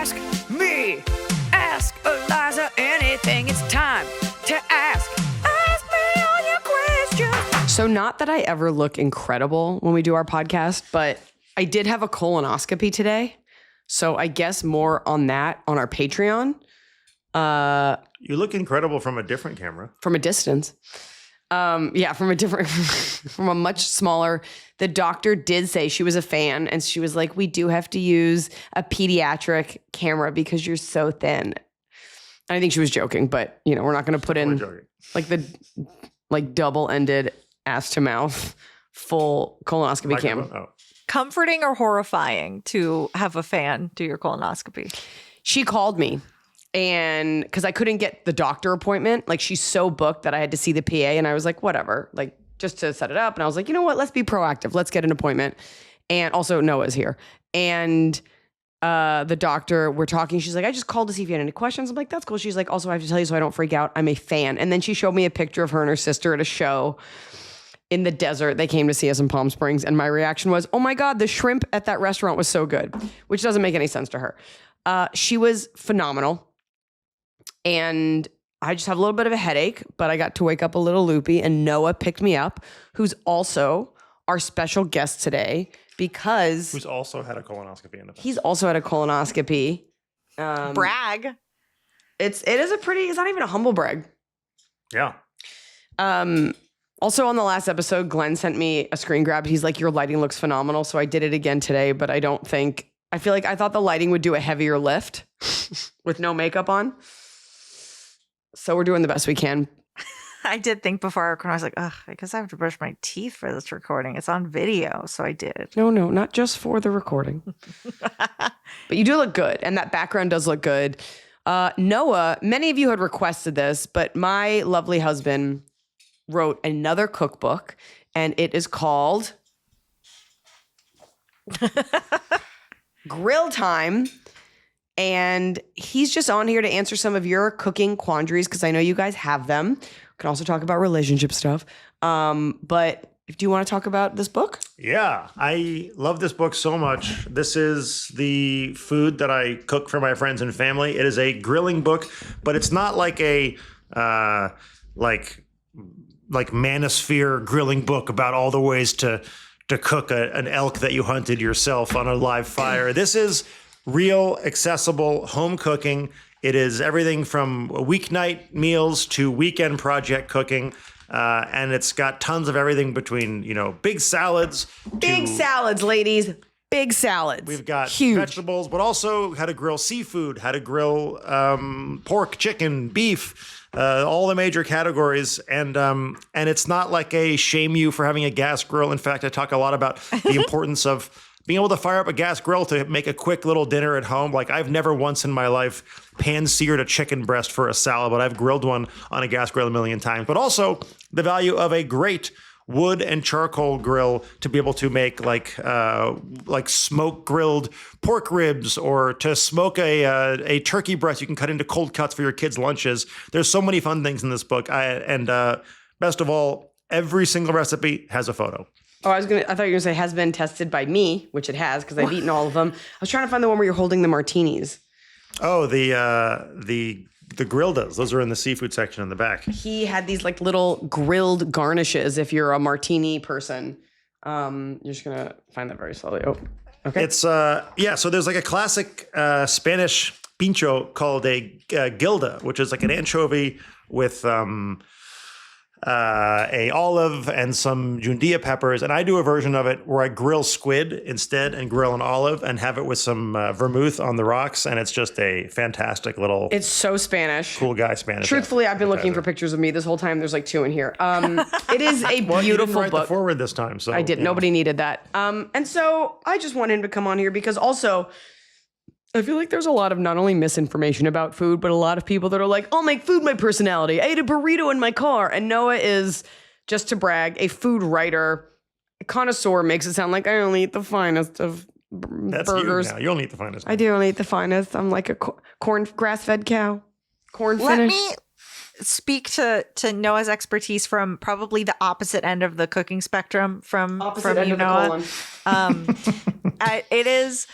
Ask me. Ask Iliza anything. It's time to ask. Ask me all your questions. So not that I ever look incredible when we do our podcast, but I did have a colonoscopy today. So I guess more on that on our Patreon. You look incredible from a different camera. From a distance. Yeah, from a much smaller. The doctor did say she was a fan, and she was like, we do have to use a pediatric camera because you're so thin. I think she was joking, but we're not going to put in like double-ended ass to mouth full colonoscopy cam. Oh. Comforting or horrifying to have a fan do your colonoscopy? She called me. And because I couldn't get the doctor appointment, like she's so booked that I had to see the PA, and I was like, whatever, like just to set it up. And I was like, you know what? Let's be proactive. Let's get an appointment. And also Noah's here. And the doctor, we're talking. She's like, I just called to see if you had any questions. I'm like, that's cool. She's like, also, I have to tell you so I don't freak out. I'm a fan. And then she showed me a picture of her and her sister at a show in the desert. They came to see us in Palm Springs. And my reaction was, oh my God, the shrimp at that restaurant was so good, which doesn't make any sense to her. She was phenomenal. And I just have a little bit of a headache, but I got to wake up a little loopy, and Noah picked me up, who's also our special guest today because... Who's also had a colonoscopy in the past. He's also had a colonoscopy. Brag. It's not even a humble brag. Yeah. Also on the last episode, Glenn sent me a screen grab. He's like, your lighting looks phenomenal. So I did it again today, but I feel like I thought the lighting would do a heavier lift with no makeup on. So we're doing the best we can. I did think before I recorded, I was like, ugh, I guess I have to brush my teeth for this recording. It's on video, so I did. No, not just for the recording. But you do look good, and that background does look good. Noah, many of you had requested this, but my lovely husband wrote another cookbook, and it is called Grill Time. And he's just on here to answer some of your cooking quandaries because I know you guys have them. We can also talk about relationship stuff. But do you want to talk about this book? Yeah, I love this book so much. This is the food that I cook for my friends and family. It is a grilling book, but it's not like a like manosphere grilling book about all the ways to cook an elk that you hunted yourself on a live fire. This is real, accessible home cooking. It is everything from weeknight meals to weekend project cooking. And it's got tons of everything between, big salads. Big salads, ladies. Big salads. We've got huge vegetables, but also how to grill seafood, how to grill pork, chicken, beef, all the major categories. And it's not like a shame you for having a gas grill. In fact, I talk a lot about the importance of being able to fire up a gas grill to make a quick little dinner at home. Like I've never once in my life pan-seared a chicken breast for a salad, but I've grilled one on a gas grill a million times. But also the value of a great wood and charcoal grill to be able to make like smoke grilled pork ribs, or to smoke a turkey breast you can cut into cold cuts for your kids' lunches. There's so many fun things in this book. And best of all, every single recipe has a photo. Oh, I thought you were going to say has been tested by me, which it has because I've eaten all of them. I was trying to find the one where you're holding the martinis. Oh, the grill does. Those are in the seafood section in the back. He had these like little grilled garnishes if you're a martini person. You're just going to find that very slowly. Oh, okay. It's, so there's like a classic Spanish pincho called a gilda, which is like an anchovy with a olive and some jundia peppers. And I do a version of it where I grill squid instead and grill an olive and have it with some vermouth on the rocks. And it's just a fantastic little... It's so Spanish. Cool guy Spanish. Truthfully, I've been looking for pictures of me this whole time. There's like 2 in here. It is a well, beautiful you didn't write book. The forward this time. So I did. Nobody needed that. And so I just want him to come on here because also... I feel like there's a lot of not only misinformation about food, but a lot of people that are like, I'll make food my personality. I ate a burrito in my car. And Noah is, just to brag, a food writer. A connoisseur makes it sound like I only eat the finest of That's burgers. You now. You only eat the finest. I do only eat the finest. I'm like a corn grass-fed cow. Corn Let finish. me speak to Noah's expertise from probably the opposite end of the cooking spectrum from Opposite end you, of the Noah. colon. It is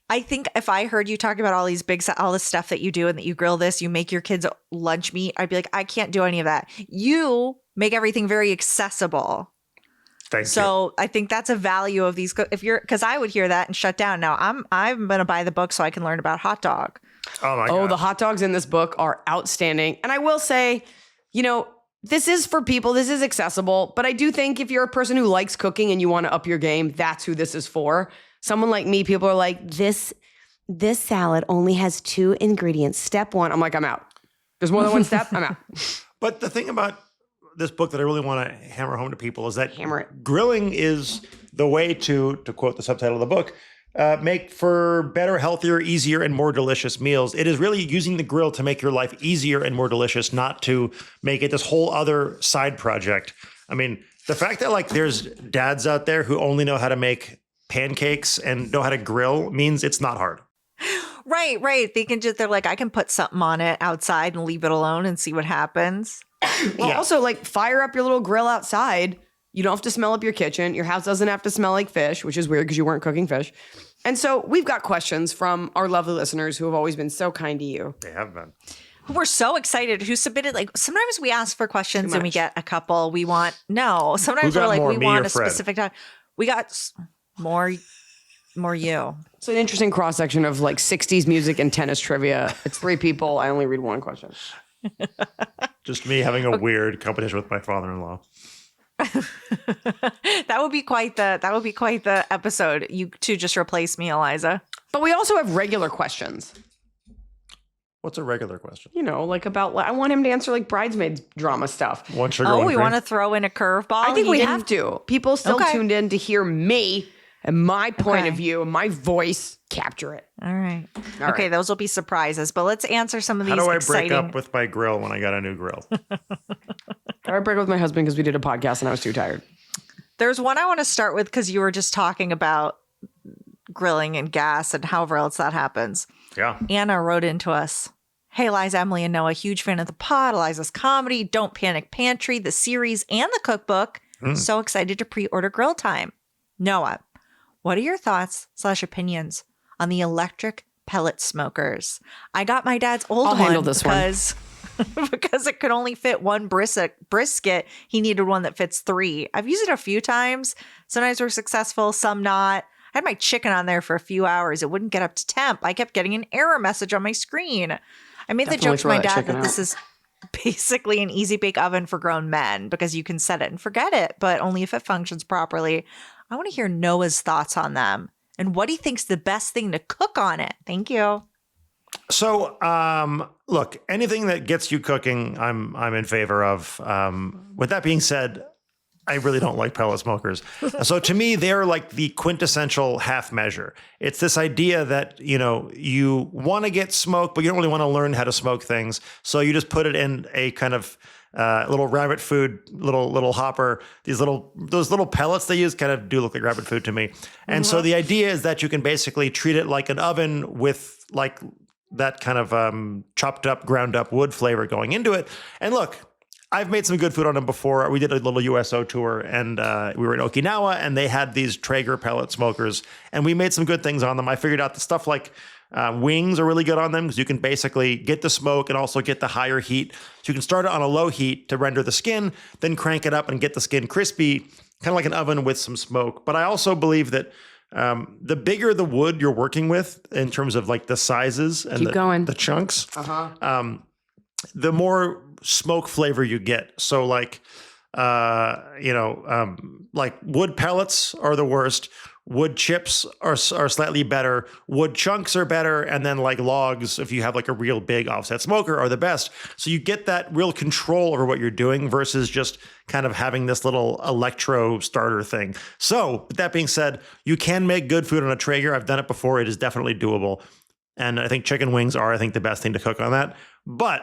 I think if I heard you talking about all this stuff that you do and that you grill this, you make your kids lunch meat, I'd be like, I can't do any of that. You make everything very accessible. Thank you. So I think that's a value of these. Because I would hear that and shut down. Now I'm going to buy the book so I can learn about hot dog. Oh my God. The hot dogs in this book are outstanding. And I will say, this is for people. This is accessible. But I do think if you're a person who likes cooking and you want to up your game, that's who this is for. Someone like me, people are like, this salad only has 2 ingredients. Step 1. I'm like, I'm out. There's more than one step. I'm out. But the thing about this book that I really want to hammer home to people is that Hammer it. grilling is the way to quote the subtitle of the book, make for better, healthier, easier, and more delicious meals. It is really using the grill to make your life easier and more delicious, not to make it this whole other side project. I mean, the fact that like there's dads out there who only know how to make pancakes and know how to grill means it's not hard. Right. They're like, I can put something on it outside and leave it alone and see what happens. Well, also like fire up your little grill outside. You don't have to smell up your kitchen. Your house doesn't have to smell like fish, which is weird because you weren't cooking fish. And so we've got questions from our lovely listeners who have always been so kind to you. They have been. We're so excited. Who submitted, like, sometimes we ask for questions and we get a couple. Sometimes we're like, we want a specific time. We got more you. It's an interesting cross section of like 60s music and tennis trivia. It's 3 people. I only read 1 question. Just me having a weird competition with my father-in-law. That would be quite the episode. You two just replace me, Iliza. But we also have regular questions. What's a regular question? Like about, I want him to answer like bridesmaids drama stuff. One sugar, Oh, one we cream? want to throw in a curveball? I think we have to. People still Okay. tuned in to hear me and my point Okay. of view and my voice capture it. All right. All Okay, right. those will be surprises, but let's answer some of these How do I exciting... break up with my grill when I got a new grill? I break up with my husband because we did a podcast and I was too tired. There's one I want to start with because you were just talking about grilling and gas and however else that happens. Yeah. Anna wrote into us, "Hey, Liza, Emily, and Noah, huge fan of the pod, Eliza's comedy, Don't Panic Pantry, the series, and the cookbook. So excited to pre-order Grill Time. Noah, what are your thoughts/opinions on the electric pellet smokers? I got my dad's old I'll one handle this because because it could only fit 1 brisket. He needed one that fits 3. I've used it a few times. Sometimes we're successful, some not. I had my chicken on there for a few hours. It wouldn't get up to temp. I kept getting an error message on my screen. I made the joke to my dad that this is basically an easy bake oven for grown men because you can set it and forget it, but only if it functions properly. I want to hear Noah's thoughts on them and what he thinks the best thing to cook on it. Thank you." So, look, anything that gets you cooking, I'm in favor of. With that being said, I really don't like pellet smokers. So to me, they're like the quintessential half measure. It's this idea that, you want to get smoke, but you don't really want to learn how to smoke things. So you just put it in a kind of little rabbit food, little hopper. Those little pellets they use kind of do look like rabbit food to me. And so the idea is that you can basically treat it like an oven with like that kind of chopped up, ground up wood flavor going into it. And look, I've made some good food on them before. We did a little USO tour and we were in Okinawa and they had these Traeger pellet smokers and we made some good things on them. I figured out the stuff like wings are really good on them because you can basically get the smoke and also get the higher heat. So you can start it on a low heat to render the skin, then crank it up and get the skin crispy, kind of like an oven with some smoke. But I also believe that the bigger the wood you're working with in terms of like the sizes and the chunks, the more smoke flavor you get. So like, like wood pellets are the worst. Wood chips are slightly better. Wood chunks are better. And then like logs, if you have like a real big offset smoker, are the best. So you get that real control over what you're doing versus just kind of having this little electro starter thing. So with that being said, you can make good food on a Traeger. I've done it before. It is definitely doable. And I think chicken wings are, I think, the best thing to cook on that. But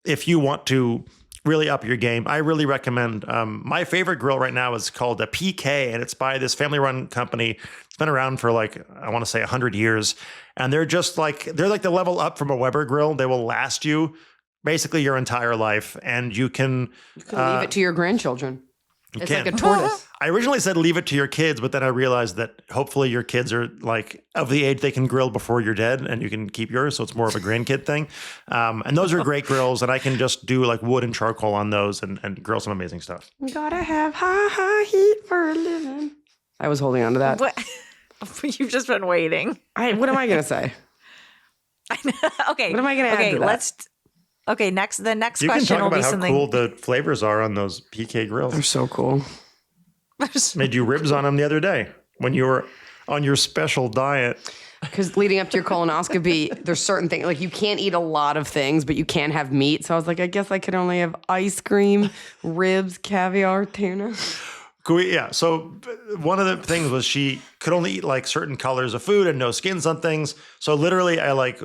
if you want to really up your game, I really recommend, my favorite grill right now is called a PK, and it's by this family-run company. It's been around for like, I want to say 100 years. And they're like the level up from a Weber grill. They will last you basically your entire life. And you can leave it to your grandchildren. It's can't. like a tortoise. I originally said leave it to your kids, but then I realized that hopefully your kids are like of the age they can grill before you're dead and you can keep yours. So it's more of a grandkid thing. And those are great grills. And I can just do like wood and charcoal on those and grill some amazing stuff. Gotta have high heat for a living. I was holding on to that. What? You've just been waiting. What am I going to say? Okay. What am I going to add to that? Okay, the next You can question talk will be about how something. cool the flavors are on those PK grills. They're so cool. Made you ribs on them the other day when you were on your special diet. Because leading up to your colonoscopy, there's certain things, like you can't eat a lot of things, but you can have meat. So I was like, I guess I could only have ice cream, ribs, caviar, tuna. Yeah. So one of the things was she could only eat like certain colors of food and no skins on things. So literally I like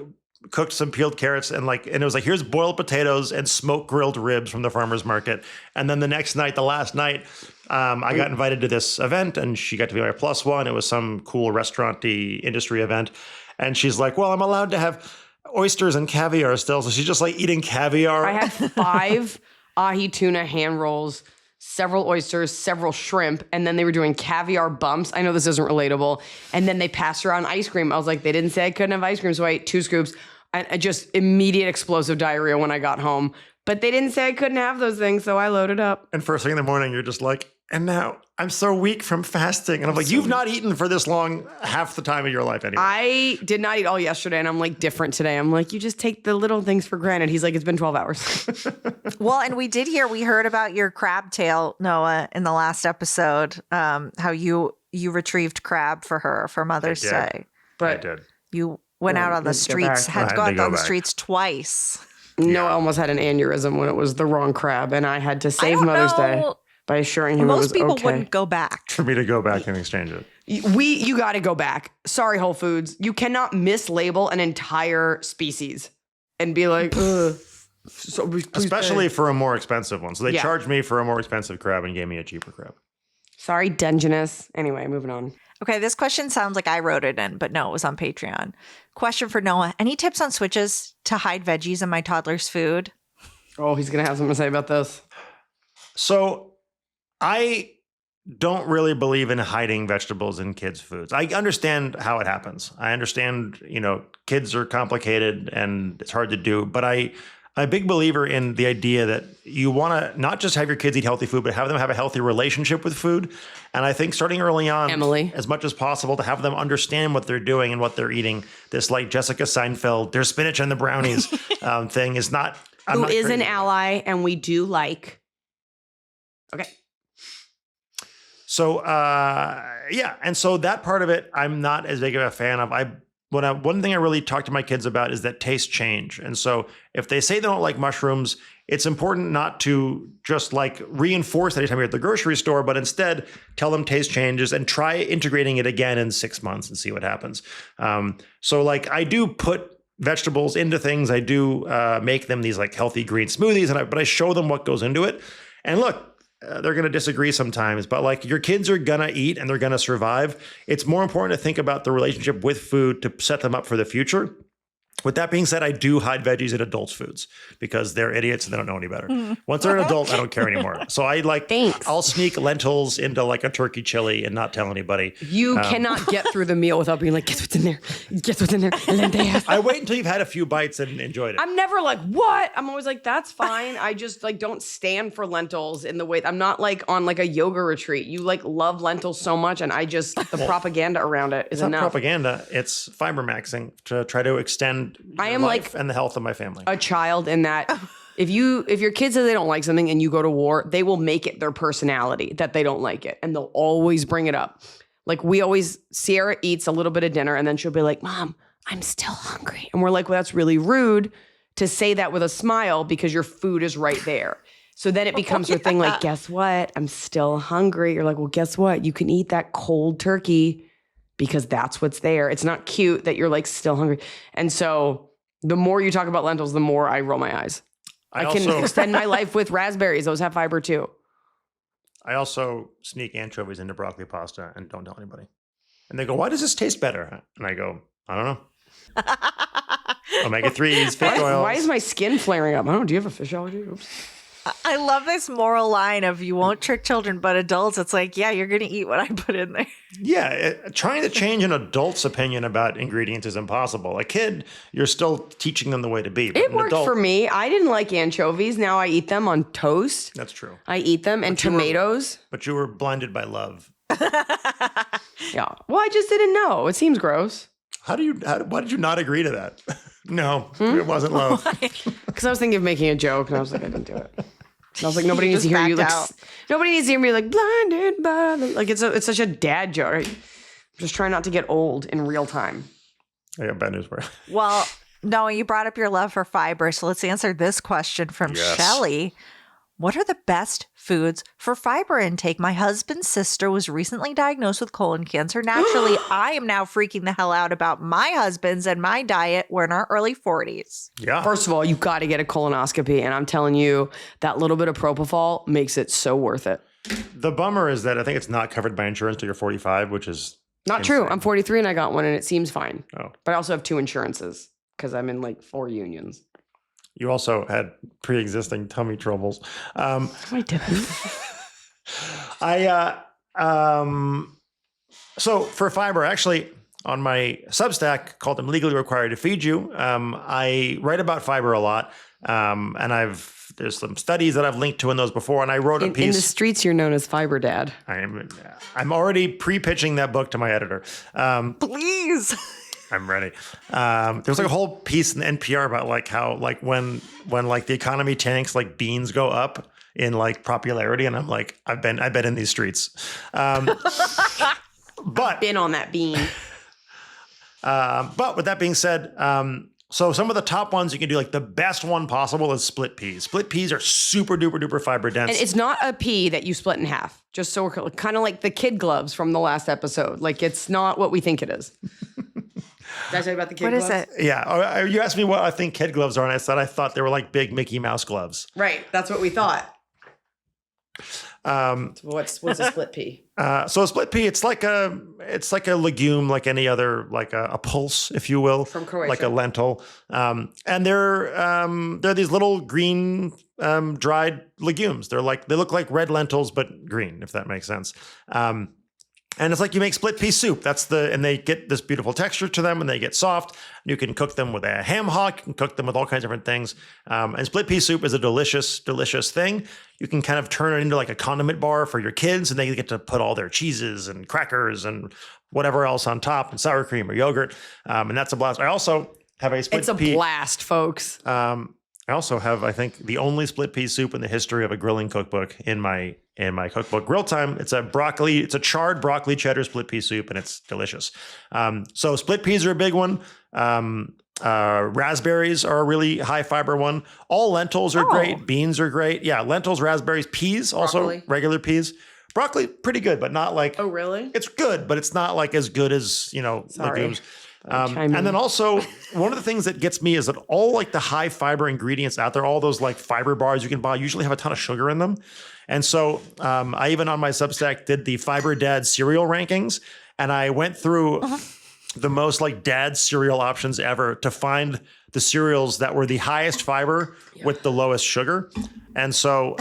cooked some peeled carrots and it was like, here's boiled potatoes and smoke grilled ribs from the farmer's market. And then the next night, the last night, I got invited to this event and she got to be my plus one. It was some cool restaurant-y industry event. And she's like, well, I'm allowed to have oysters and caviar still. So she's just like eating caviar. I had 5 ahi tuna hand rolls, several oysters, several shrimp, and then they were doing caviar bumps. I know this isn't relatable. And then they passed around ice cream. I was like, they didn't say I couldn't have ice cream, so I ate 2 scoops. And I just immediate explosive diarrhea when I got home. But they didn't say I couldn't have those things, so I loaded up. And first thing in the morning, you're just like, and now I'm so weak from fasting. And I'm like, you've not eaten for this long half the time of your life anyway. I did not eat all yesterday, and I'm like different today. I'm like, you just take the little things for granted. He's like, it's been 12 hours. Well, and we heard about your crab tail, Noah, in the last episode, how you retrieved crab for her for Mother's Day. I did. You went out on the streets, had to go out on the streets twice. Noah almost had an aneurysm when it was the wrong crab, and I had to save Mother's Day by assuring him it was okay. Most people wouldn't go back. For me to go back and exchange it. You got to go back. Sorry, Whole Foods. You cannot mislabel an entire species and be like, ugh. Especially for a more expensive one. So they charged me for a more expensive crab and gave me a cheaper crab. Sorry, Dungeness. Anyway, moving on. Okay, this question sounds like I wrote it in, but no, it was on Patreon. Question for Noah. Any tips on switches to hide veggies in my toddler's food? Oh, he's going to have something to say about this. So I don't really believe in hiding vegetables in kids' foods. I understand how it happens. I understand, kids are complicated and it's hard to do, but I'm a big believer in the idea that you want to not just have your kids eat healthy food, but have them have a healthy relationship with food. And I think starting early on, Emily, as much as possible, to have them understand what they're doing and what they're eating. This like Jessica Seinfeld, their spinach and the brownies thing is not. Who is an ally, and we do like. Okay. So, and so that part of it, I'm not as big of a fan of. One thing I really talk to my kids about is that tastes change. And so if they say they don't like mushrooms, it's important not to just like reinforce that anytime you're at the grocery store, but instead tell them taste changes and try integrating it again in 6 months and see what happens. So like I do put vegetables into things. I do make them these like healthy green smoothies, but I show them what goes into it. And look, they're going to disagree sometimes, but like your kids are going to eat and they're going to survive. It's more important to think about the relationship with food to set them up for the future. With that being said, I do hide veggies in adults' foods because they're idiots and they don't know any better. Once they're an adult, I don't care anymore. So I'll sneak lentils into like a turkey chili and not tell anybody. You cannot get through the meal without being like, guess what's in there? Guess what's in there? Lentejas. I wait until you've had a few bites and enjoyed it. I'm never like, what? I'm always like, that's fine. I just like don't stand for lentils in the way. I'm not like on like a yoga retreat. You like love lentils so much, and I just the propaganda around it is it's enough. Not propaganda. It's fiber maxing to try to extend I am life like and the health of my family. A child in that if your kids say they don't like something and you go to war, they will make it their personality that they don't like it, and they'll always bring it up. Like Sierra eats a little bit of dinner and then she'll be like, Mom, I'm still hungry. And we're like, well, that's really rude to say that with a smile because your food is right there. So then it becomes her thing like, guess what? I'm still hungry. You're like, well, guess what? You can eat that cold turkey because that's what's there. It's not cute that you're like still hungry. And so the more you talk about lentils, the more I roll my eyes. I can extend my life with raspberries. Those have fiber too. I also sneak anchovies into broccoli pasta and don't tell anybody. And they go, why does this taste better? And I go, I don't know. Omega-3s, fish oils. Why is my skin flaring up? I don't know. Do you have a fish allergy? Oops. I love this moral line of you won't trick children, but adults, it's like, yeah, you're going to eat what I put in there. Yeah, trying to change an adult's opinion about ingredients is impossible. A kid, you're still teaching them the way to be. But It an worked adult, for me. I didn't like anchovies. Now I eat them on toast. That's true. I eat them and tomatoes. But you were blinded by love. Yeah. Well, I just didn't know. It seems gross. Why did you not agree to that? No, it wasn't love. Because I was thinking of making a joke, and I was like, I didn't do it. And I was like, nobody needs to just hear you. Like, backed out. nobody needs to hear me like blinded by the, like it's such a dad joke. Right? I'm just trying not to get old in real time. I got bad news for you. Well, Noah, you brought up your love for fiber. So let's answer this question from Yes. Shelly. What are the best foods for fiber intake? My husband's sister was recently diagnosed with colon cancer. Naturally, I am now freaking the hell out about my husband's and my diet. We're in our early 40s. Yeah. First of all, you got to get a colonoscopy, and I'm telling you, that little bit of propofol makes it so worth it. The bummer is that I think it's not covered by insurance till you're 45, which is Not true. I'm 43 and I got one, and it seems fine. Oh. But I also have 2 insurances because I'm in like 4 unions. You also had pre-existing tummy troubles. I didn't. So for fiber, actually, on my Substack called "I'm Legally Required to Feed You," I write about fiber a lot, and there's some studies that I've linked to in those before, and I wrote a In piece. the streets, you're known as Fiber Dad. I'm already pre-pitching that book to my editor. Please. I'm ready. There's like a whole piece in NPR about like how like when like the economy tanks, like beans go up in like popularity, and I'm like, I've been in these streets. But Been on that bean. but with that being said, so some of the top ones you can do, like the best one possible is split peas. Split peas are super duper duper fiber dense. And it's not a pea that you split in half. Just so we're kind of like the kid gloves from the last episode. Like it's not what we think it is. Did I tell you about the kid What gloves? is it? Yeah. You asked me what I think kid gloves are, and I said I thought they were like big Mickey Mouse gloves. Right. That's what we thought. What's a split pea? So a split pea, it's like a legume, like any other, like a pulse, if you will, From Croatia. like a lentil. And they're these little green dried legumes. They look like red lentils but green, if that makes sense. And it's like you make split pea soup. And they get this beautiful texture to them, and they get soft. You can cook them with a ham hock. You can cook them with all kinds of different things. And split pea soup is a delicious, delicious thing. You can kind of turn it into like a condiment bar for your kids, and they get to put all their cheeses and crackers and whatever else on top, and sour cream or yogurt. And that's a blast. I also have a split pea. It's a blast, folks. I also have, I think, the only split pea soup in the history of a grilling cookbook in my cookbook. Grill Time. It's a charred broccoli cheddar split pea soup, and it's delicious. So split peas are a big one. Raspberries are a really high fiber one. All lentils are great. Beans are great. Yeah, lentils, raspberries, peas, Broccoli. also regular peas. Broccoli, pretty good, but not like. Oh, really? It's good, but it's not like as good as legumes. And then also one of the things that gets me is that all like the high fiber ingredients out there, all those like fiber bars you can buy, usually have a ton of sugar in them. And so I even on my Substack did the Fiber Dad cereal rankings, and I went through the most like dad cereal options ever to find the cereals that were the highest fiber with the lowest sugar. And so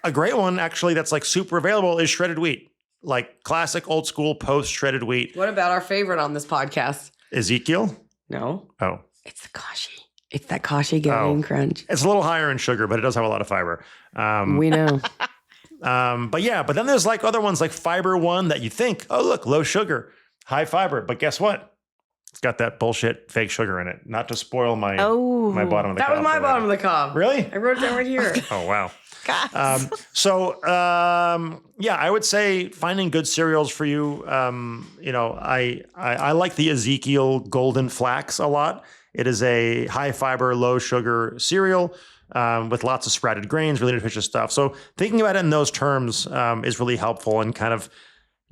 a great one actually that's like super available is shredded wheat, like classic old school post shredded wheat. What about our favorite on this podcast? Ezekiel? No. Oh. It's the kashi. It's that kashi Garian crunch. It's a little higher in sugar, but it does have a lot of fiber. We know. But then there's like other ones like Fiber One that you think, oh, look, low sugar, high fiber. But guess what? It's got that bullshit fake sugar in it. Not to spoil my bottom of the That cob. was my bottom of the cob. Really? I wrote it down right here. Oh, wow. God. I would say finding good cereals for you. I like the Ezekiel Golden Flax a lot. It is a high fiber, low sugar cereal with lots of sprouted grains, really nutritious stuff. So thinking about it in those terms is really helpful, and kind of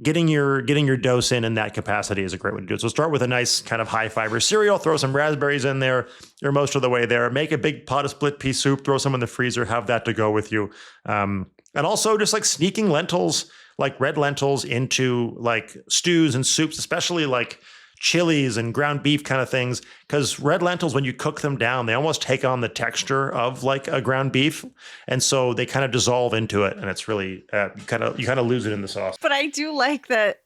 getting your dose in that capacity is a great way to do it. So start with a nice kind of high fiber cereal, throw some raspberries in there. You're most of the way there. Make a big pot of split pea soup, throw some in the freezer, have that to go with you. And also just like sneaking lentils, like red lentils into like stews and soups, especially like chilies and ground beef kind of things, because red lentils, when you cook them down, they almost take on the texture of like a ground beef, and so they kind of dissolve into it, and it's really you kind of lose it in the sauce. But I do like that.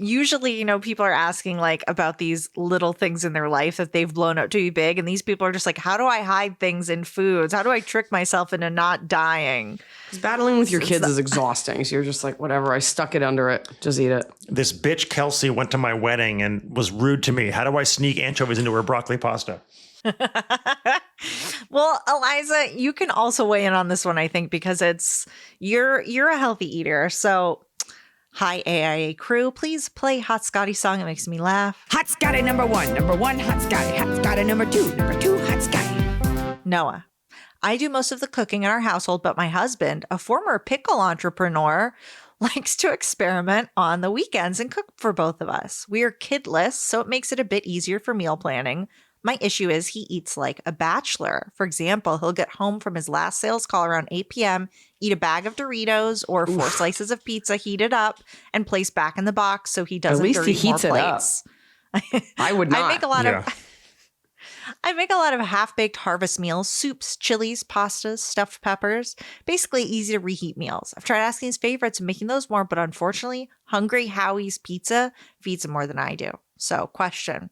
Usually, people are asking like about these little things in their life that they've blown up to be big. And these people are just like, how do I hide things in foods? How do I trick myself into not dying? Because battling with your kids is exhausting. So you're just like, whatever, I stuck it under it. Just eat it. This bitch Kelsey went to my wedding and was rude to me. How do I sneak anchovies into her broccoli pasta? Well, Iliza, you can also weigh in on this one, I think, because you're a healthy eater. So hi, AIA crew. Please play Hot Scotty song. It makes me laugh. Hot Scotty number one, Hot Scotty. Hot Scotty number two, Hot Scotty. Noah, I do most of the cooking in our household, but my husband, a former pickle entrepreneur, likes to experiment on the weekends and cook for both of us. We are kidless, so it makes it a bit easier for meal planning. My issue is he eats like a bachelor. For example, he'll get home from his last sales call around 8 p.m., eat a bag of Doritos or 4 slices of pizza heated up and placed back in the box so he doesn't dirty more plates. I would not. I make a lot of half-baked harvest meals, soups, chilies, pastas, stuffed peppers, basically easy to reheat meals. I've tried asking his favorites and making those more, but unfortunately, Hungry Howie's Pizza feeds him more than I do. So, question.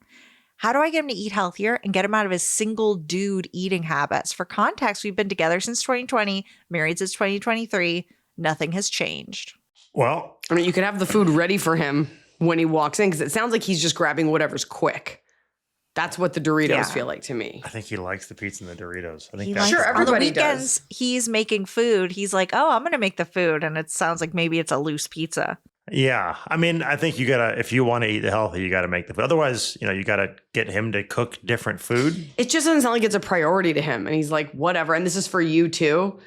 How do I get him to eat healthier and get him out of his single dude eating habits? For context, we've been together since 2020, married since 2023. Nothing has changed. Well, I mean, you could have the food ready for him when he walks in, because it sounds like he's just grabbing whatever's quick. That's what the Doritos feel like to me. I think he likes the pizza and the Doritos. I think sure, everybody on the weekends, does. He's making food. He's like, oh, I'm going to make the food. And it sounds like maybe it's a loose pizza. Yeah. I mean, I think you gotta, if you want to eat healthy, you gotta make the food. Otherwise, you gotta get him to cook different food. It just doesn't sound like it's a priority to him. And he's like, whatever. And this is for you too.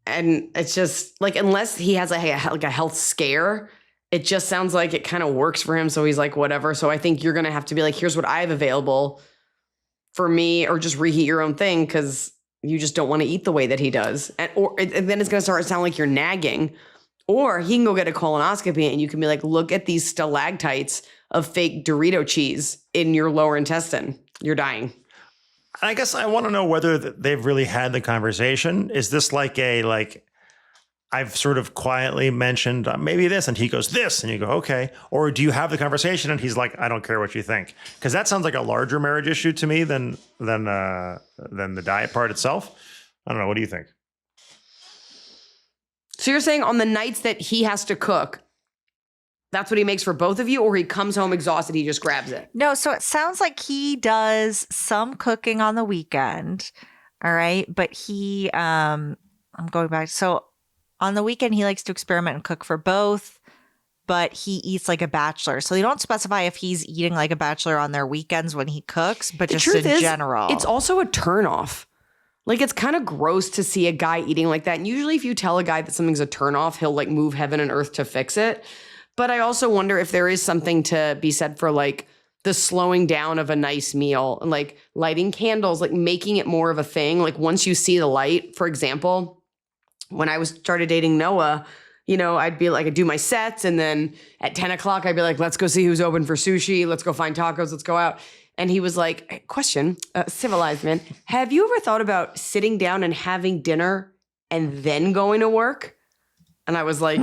And it's just like, unless he has like a health scare, it just sounds like it kind of works for him. So he's like, whatever. So I think you're going to have to be like, here's what I have available for me, or just reheat your own thing, because you just don't want to eat the way that he does. And then it's going to start to sound like you're nagging. Or he can go get a colonoscopy and you can be like, look at these stalactites of fake Dorito cheese in your lower intestine. You're dying. I guess I want to know whether they've really had the conversation. Is this like I've sort of quietly mentioned maybe this, and he goes this, and you go, okay. Or do you have the conversation and he's like, I don't care what you think? Because that sounds like a larger marriage issue to me than the diet part itself. I don't know. What do you think? So you're saying on the nights that he has to cook, that's what he makes for both of you, or he comes home exhausted, he just grabs it? No, so it sounds like he does some cooking on the weekend. All right. But I'm going back. So on the weekend, he likes to experiment and cook for both, but he eats like a bachelor. So they don't specify if he's eating like a bachelor on their weekends when he cooks, but just in general. It's also a turnoff. Like, it's kind of gross to see a guy eating like that. And usually if you tell a guy that something's a turnoff, he'll like move heaven and earth to fix it. But I also wonder if there is something to be said for like the slowing down of a nice meal and like lighting candles, like making it more of a thing. Like once you see the light, for example, when I started dating Noah, I'd be like, I'd do my sets. And then at 10 o'clock, I'd be like, let's go see who's open for sushi. Let's go find tacos. Let's go out. And he was like, hey, question, civilized man, have you ever thought about sitting down and having dinner and then going to work? And I was like,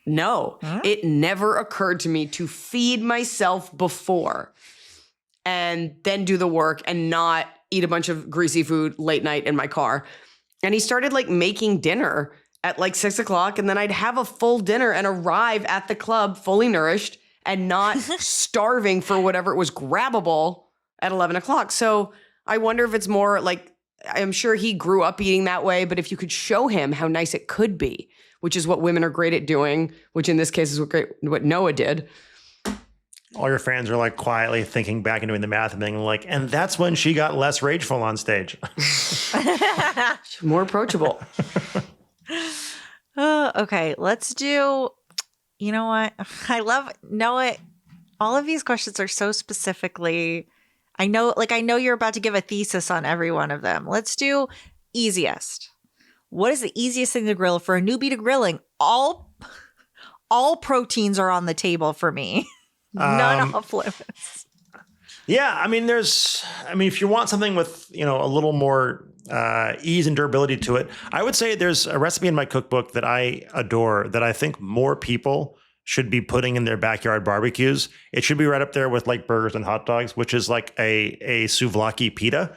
no, it never occurred to me to feed myself before and then do the work and not eat a bunch of greasy food late night in my car. And he started like making dinner at like 6 o'clock, and then I'd have a full dinner and arrive at the club fully nourished and not starving for whatever it was grabbable at 11 o'clock. So I wonder if it's more like, I'm sure he grew up eating that way, but if you could show him how nice it could be, which is what women are great at doing, which in this case is what Noah did. All your fans are like quietly thinking back and doing the math and being like, and that's when she got less rageful on stage. More approachable. Okay, let's do, you know what? I love Noah. All of these questions are so specifically, I know you're about to give a thesis on every one of them. Let's do easiest. What is the easiest thing to grill for a newbie to grilling? All proteins are on the table for me. None off limits. Yeah, I mean, if you want something with, a little more ease and durability to it, I would say there's a recipe in my cookbook that I adore that I think more people should be putting in their backyard barbecues. It should be right up there with like burgers and hot dogs, which is like a souvlaki pita,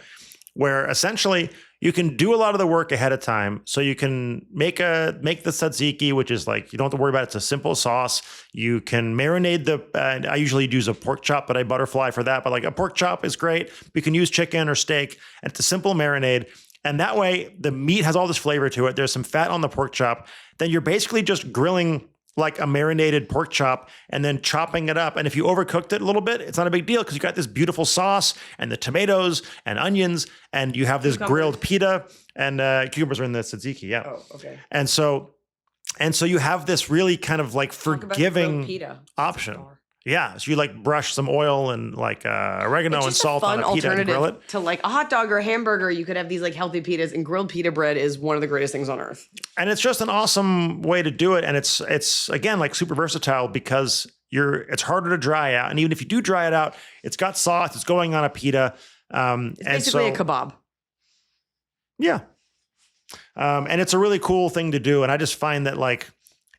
where essentially you can do a lot of the work ahead of time. So you can make the tzatziki, which is like, you don't have to worry about it. It's a simple sauce. You can marinate I usually use a pork chop, but I butterfly for that. But like a pork chop is great. We can use chicken or steak, and it's a simple marinade. And that way the meat has all this flavor to it. There's some fat on the pork chop. Then you're basically just grilling like a marinated pork chop and then chopping it up. And if you overcooked it a little bit, it's not a big deal because you got this beautiful sauce and the tomatoes and onions, and you have this grilled pita, and cucumbers are in the tzatziki. Yeah. Oh, okay. And so you have this really kind of like Talk about the grilled forgiving pita. option. Yeah. So you like brush some oil and like oregano and salt on a pita and grill it. To like a hot dog or a hamburger. You could have these like healthy pitas, and grilled pita bread is one of the greatest things on earth. And it's just an awesome way to do it. And it's again, like super versatile because it's harder to dry out. And even if you do dry it out, it's got sauce, it's going on a pita. It's basically a kebab. Yeah. And it's a really cool thing to do. And I just find that like,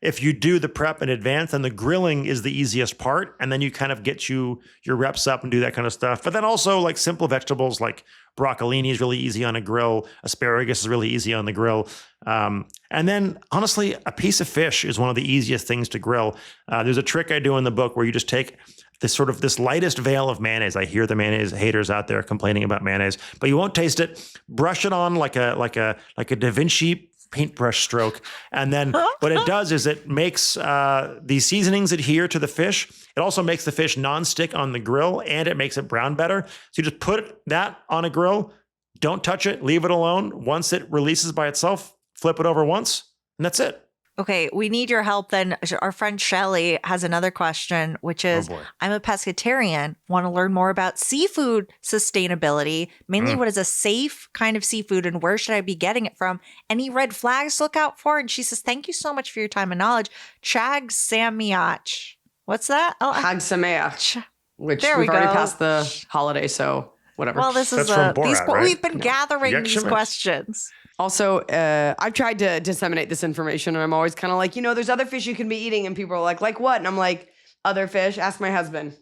if you do the prep in advance, then the grilling is the easiest part. And then you kind of get your reps up and do that kind of stuff. But then also like simple vegetables like broccolini is really easy on a grill. Asparagus is really easy on the grill. And then honestly, a piece of fish is one of the easiest things to grill. There's a trick I do in the book where you just take this lightest veil of mayonnaise. I hear the mayonnaise haters out there complaining about mayonnaise, but you won't taste it. Brush it on like a Da Vinci paintbrush stroke. And then what it does is it makes the seasonings adhere to the fish. It also makes the fish nonstick on the grill, and it makes it brown better. So you just put that on a grill, don't touch it, leave it alone. Once it releases by itself, flip it over once, and that's it. Okay, we need your help then. Our friend Shelly has another question, which is, I'm a pescatarian, want to learn more about seafood sustainability, mainly what is a safe kind of seafood and where should I be getting it from? Any red flags to look out for? And she says, thank you so much for your time and knowledge. Chag Samiach. What's that? Oh, Chag Sameach, which there we've we already go. passed the holiday, so whatever. Well, this is from Borat, right? we've been gathering these Yakshimich. questions. Also, I've tried to disseminate this information, and I'm always kind of like, there's other fish you can be eating, and people are like what? And I'm like, other fish? Ask my husband.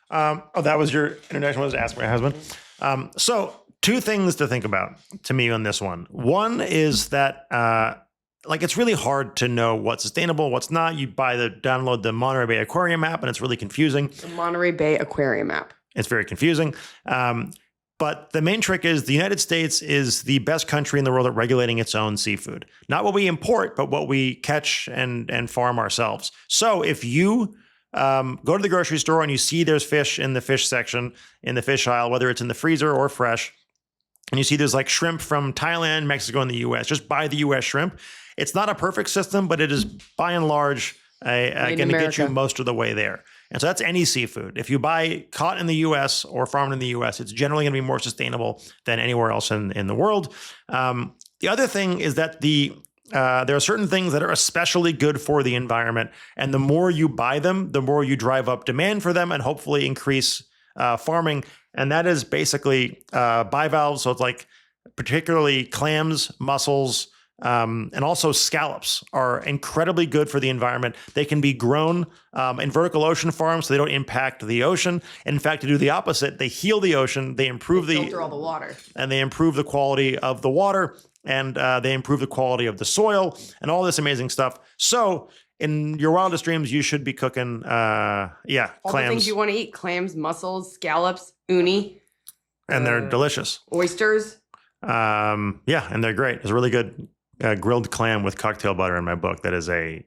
That was your introduction, was to ask my husband. So two things to think about to me on this one. One is that it's really hard to know what's sustainable, what's not. You download the Monterey Bay Aquarium app, and it's really confusing. The Monterey Bay Aquarium app. It's very confusing. But the main trick is the United States is the best country in the world at regulating its own seafood. Not what we import, but what we catch and farm ourselves. So if you go to the grocery store and you see there's fish in the fish section, in the fish aisle, whether it's in the freezer or fresh, and you see there's like shrimp from Thailand, Mexico, and the U.S., just buy the U.S. shrimp. It's not a perfect system, but it is by and large going to get you most of the way there. And so that's any seafood. If you buy caught in the U.S. or farmed in the U.S., it's generally going to be more sustainable than anywhere else in the world. The other thing is that there are certain things that are especially good for the environment. And the more you buy them, the more you drive up demand for them and hopefully increase farming. And that is basically bivalves. So it's like particularly clams, mussels, and also scallops are incredibly good for the environment. They can be grown in vertical ocean farms, so they don't impact the ocean. And in fact, to do the opposite, they heal the ocean, they improve filter all the water, and they improve the quality of the water, and they improve the quality of the soil, and all this amazing stuff. So in your wildest dreams, you should be cooking, all clams. the things you want to eat: clams, mussels, scallops, uni, and they're delicious. Oysters. And they're great. It's a really good grilled clam with cocktail butter in my book. That is a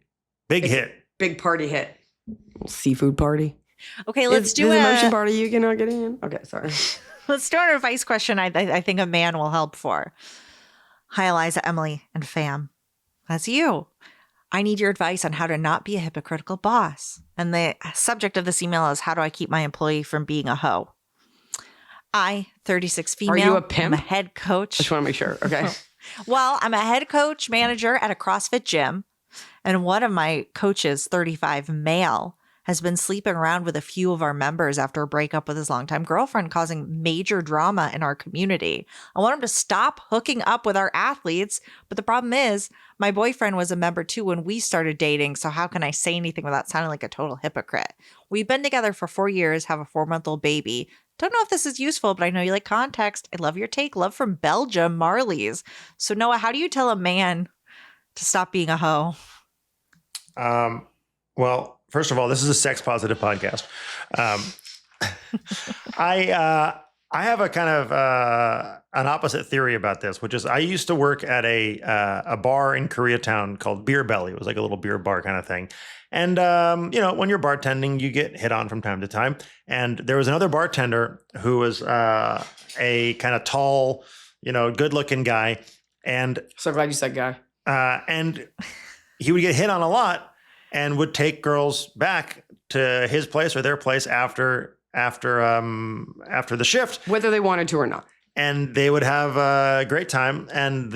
big hit. Big party hit. Seafood party. Okay, let's do a motion party. You cannot get in. Okay, sorry. Let's do an advice question I think a man will help for. Hi, Eliza, Emily, and fam. That's you. I need your advice on how to not be a hypocritical boss. And the subject of this email is, how do I keep my employee from being a hoe? I, 36 female. Are you a pimp? I'm a head coach. I just want to make sure. Okay. Well, I'm a head coach manager at a CrossFit gym. And one of my coaches, 35 male, has been sleeping around with a few of our members after a breakup with his longtime girlfriend, causing major drama in our community. I want him to stop hooking up with our athletes, but the problem is my boyfriend was a member too when we started dating, so how can I say anything without sounding like a total hypocrite? We've been together for 4 years, have a 4-month-old baby. Don't know if this is useful, but I know you like context. I love your take. Love from Belgium, Marley's. So Noah, how do you tell a man to stop being a hoe? Well, first of all, this is a sex positive podcast. I have a kind of an opposite theory about this, which is I used to work at a bar in Koreatown called Beer Belly. It was like a little beer bar kind of thing. And, when you're bartending, you get hit on from time to time. And there was another bartender who was a kind of tall, good looking guy. And So glad you said guy. and he would get hit on a lot and would take girls back to his place or their place after the shift, Whether they wanted to or not. and they would have a great time. And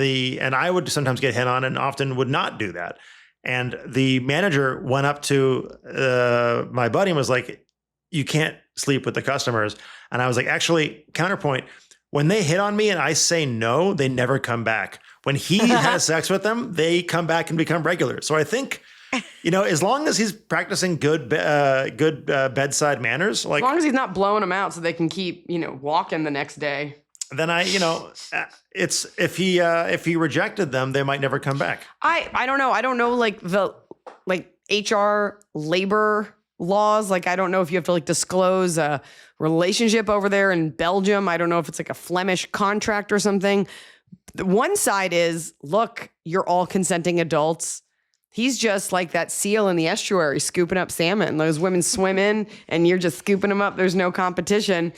I would sometimes get hit on, and often would not do that. And the manager went up to my buddy and was like, "You can't sleep with the customers." And I was like, "Actually, counterpoint. When they hit on me and I say no, they never come back. When he has sex with them, they come back and become regular." So I think, as long as he's practicing good bedside manners, like As long as he's not blowing them out so they can keep, walking the next day. then it's if he rejected them, they might never come back. I don't know. I don't know like the HR labor laws. Like I don't know if you have to disclose a relationship over there in Belgium. I don't know if it's like a Flemish contract or something. The one side is, look, you're all consenting adults. He's just like that seal in the estuary scooping up salmon. Those women swim in and you're just scooping them up. There's no competition.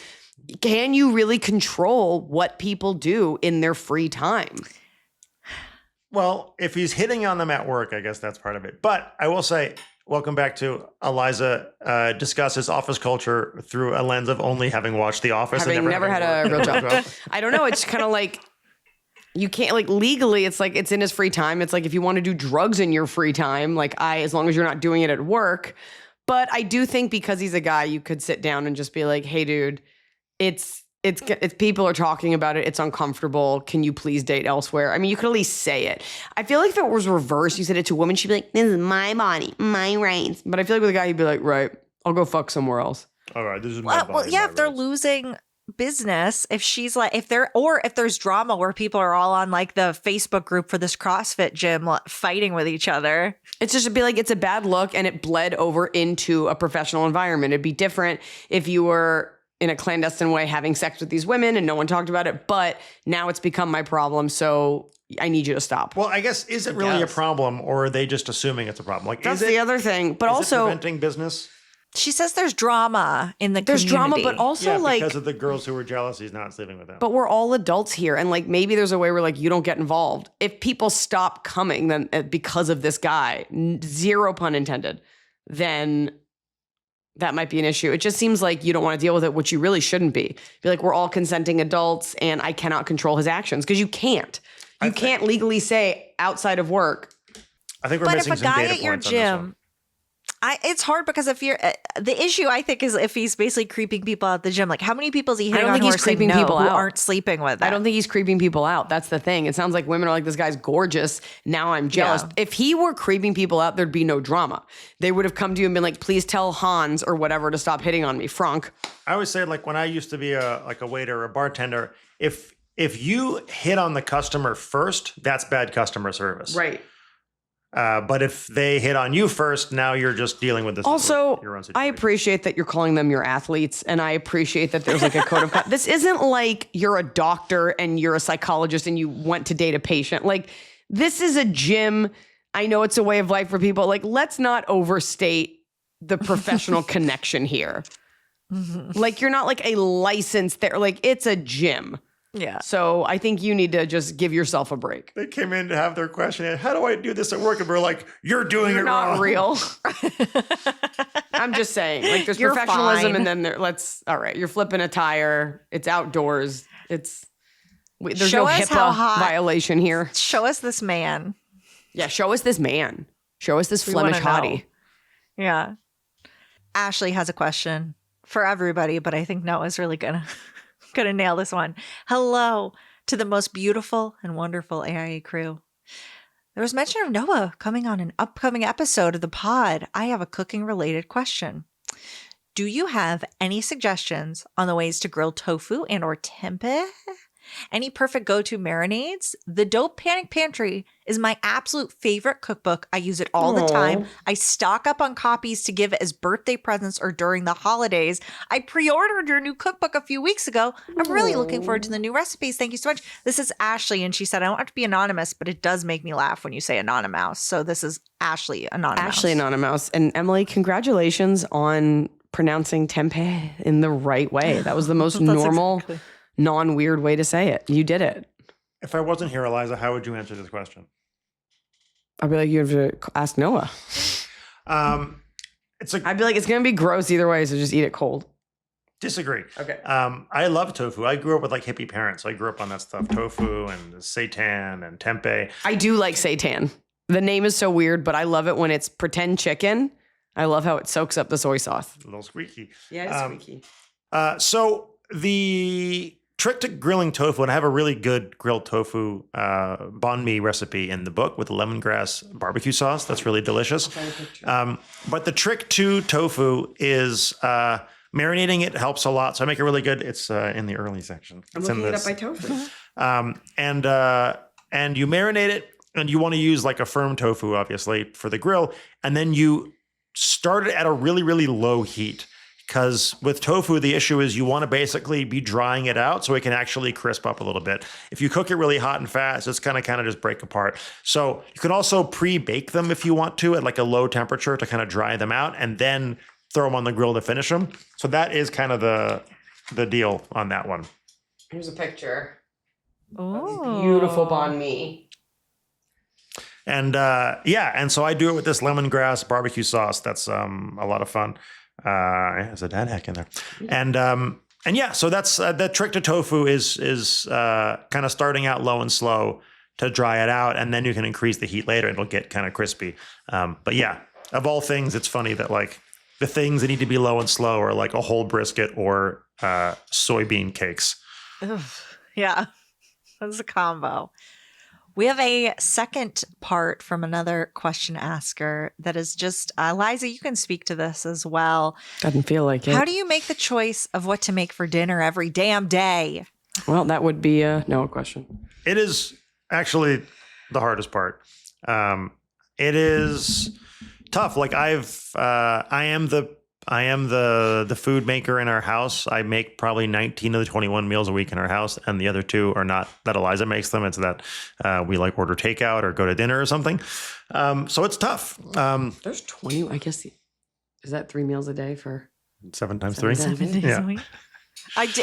Can you really control what people do in their free time? Well, if he's hitting on them at work, I guess that's part of it. But I will say, welcome back to Iliza discusses office culture through a lens of only having watched The Office. Having and never had a real job. I don't know. It's kind of like, you can't legally, it's like it's in his free time. It's like if you want to do drugs in your free time, as long as you're not doing it at work. But I do think because he's a guy, you could sit down and just be like, "Hey, dude, it's people are talking about it. It's uncomfortable. Can you please date elsewhere?" I mean, you could at least say it. I feel like if it was reversed, you said it to a woman, she'd be like, "This is my body, my rights." But I feel like with a guy, he'd be like, "Right, I'll go fuck somewhere else." All right, this is my body, Well, yeah, my if they're rights. losing business, if she's like, if there's drama where people are all on the Facebook group for this CrossFit gym fighting with each other. It's just be like, it's a bad look and it bled over into a professional environment. It'd be different if you were in a clandestine way having sex with these women and no one talked about it, but now it's become my problem, so I need you to stop. Well, I guess, is it really a problem, or are they just assuming it's a problem? That's the other thing. But is also, it preventing business? She says there's drama in the there's community. drama, but also because of the girls who were jealous he's not sleeping with them. but we're all adults here, and maybe there's a way where you don't get involved. If people stop coming, then because of this guy, zero pun intended, then that might be an issue. It just seems like you don't want to deal with it, which you really shouldn't be. Be like, we're all consenting adults, and I cannot control his actions, because you can't. You can't legally say outside of work. I think we're But missing if a some guy data at your points on this one. gym, it's hard because if you're the issue, I think, is if he's basically creeping people out at the gym. How many people is he hitting don't on think who he's are saying creeping no, people who out. aren't sleeping with them? I don't think he's creeping people out. That's the thing. It sounds like women are like, this guy's gorgeous. Now I'm jealous. Yeah. If he were creeping people out, there'd be no drama. They would have come to you and been like, please tell Hans or whatever to stop hitting on me. Frank. I always say, when I used to be a waiter or a bartender, if you hit on the customer first, that's bad customer service. Right. But if they hit on you first, now you're just dealing with this. Also, your own situation. I appreciate that you're calling them your athletes, and I appreciate that there's a code of conduct. This isn't like you're a doctor and you're a psychologist and you went to date a patient. This is a gym. I know it's a way of life for people. Let's not overstate the professional connection here. You're not a licensed there. It's a gym. Yeah. So I think you need to just give yourself a break. They came in to have their question. How do I do this at work? And we're like, you're doing You're it not wrong. real. I'm just saying, there's You're professionalism, fine. and then all right, you're flipping a tire. It's outdoors. There's Show no us how HIPAA hot- violation here. Show us this man. Yeah, show us this man. Show us this We Flemish wanna know. hottie. Yeah. Ashley has a question for everybody, but I think Noah's really gonna nail this one. Hello to the most beautiful and wonderful AIA crew. There was mention of Noah coming on an upcoming episode of the pod. I have a cooking related question. Do you have any suggestions on the ways to grill tofu and or tempeh? Any perfect go-to marinades? The Dope Panic Pantry is my absolute favorite cookbook. I use it all the time. I stock up on copies to give as birthday presents or during the holidays. I pre-ordered your new cookbook a few weeks ago. I'm really looking forward to the new recipes. Thank you so much. This is Ashley, and she said, I don't have to be anonymous, but it does make me laugh when you say anonymous. So this is Ashley Anonymous. Ashley Anonymous. And Emily, congratulations on pronouncing tempeh in the right way. That was the most normal, non-weird way to say it. You did it. If I wasn't here, Iliza, how would you answer this question? I'd be like, you have to ask Noah. I'd be like, it's going to be gross either way, so just eat it cold. Disagree. Okay. I love tofu. I grew up with like hippie parents. So I grew up on that stuff. Tofu and seitan and tempeh. I do like seitan. The name is so weird, but I love it when it's pretend chicken. I love how it soaks up the soy sauce. A little squeaky. Yeah, it's squeaky. So the trick to grilling tofu, and I have a really good grilled tofu banh mi recipe in the book with lemongrass barbecue sauce. That's really delicious. But the trick to tofu is marinating it helps a lot. So I make it really good. It's in the early section. I'm it's looking in it up this. by tofu. And you marinate it, and you want to use like a firm tofu, obviously, for the grill. And then you start it at a really, really low heat. Because with tofu, the issue is you want to basically be drying it out so it can actually crisp up a little bit. If you cook it really hot and fast, it's going to kind of just break apart. So you can also pre-bake them if you want to at like a low temperature to kind of dry them out and then throw them on the grill to finish them. So that is kind of the deal on that one. Here's a picture. Oh, Beautiful banh mi. And and so I do it with this lemongrass barbecue sauce. That's a lot of fun. There's a dad hack in there. And yeah, so that's the trick to tofu is kind of starting out low and slow to dry it out, and then you can increase the heat later. It'll get kind of crispy. But yeah, of all things, it's funny that like the things that need to be low and slow are like a whole brisket or soybean cakes. Ugh, yeah, that's a combo. We have a second part from another question asker that is just, Iliza, you can speak to this as well. Doesn't feel like it. How do you make the choice of what to make for dinner every damn day? Well, that would be a Noah question. It is actually the hardest part. It is tough. Like I am the food maker in our house. I make probably 19 of the 21 meals a week in our house, and the other two are not that Iliza makes them. It's that we like order takeout or go to dinner or something. So it's tough. There's 20. I guess is that 3 meals a day for 7 times 3? 7 days Yeah. a week.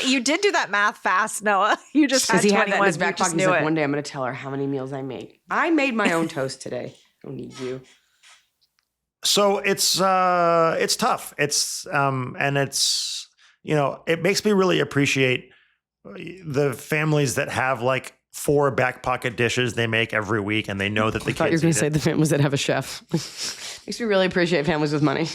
You did do that math fast, Noah. You just had Because he 21. had that in his back You just pocket. He's knew like, it. one day I'm going to tell her how many meals I make. I made my own toast today. Don't need you. So it's tough. It's and it's, it makes me really appreciate the families that have like 4 back pocket dishes they make every week, and they know that the I thought you were kids going eat to say it. the families that have a chef. Makes me really appreciate families with money.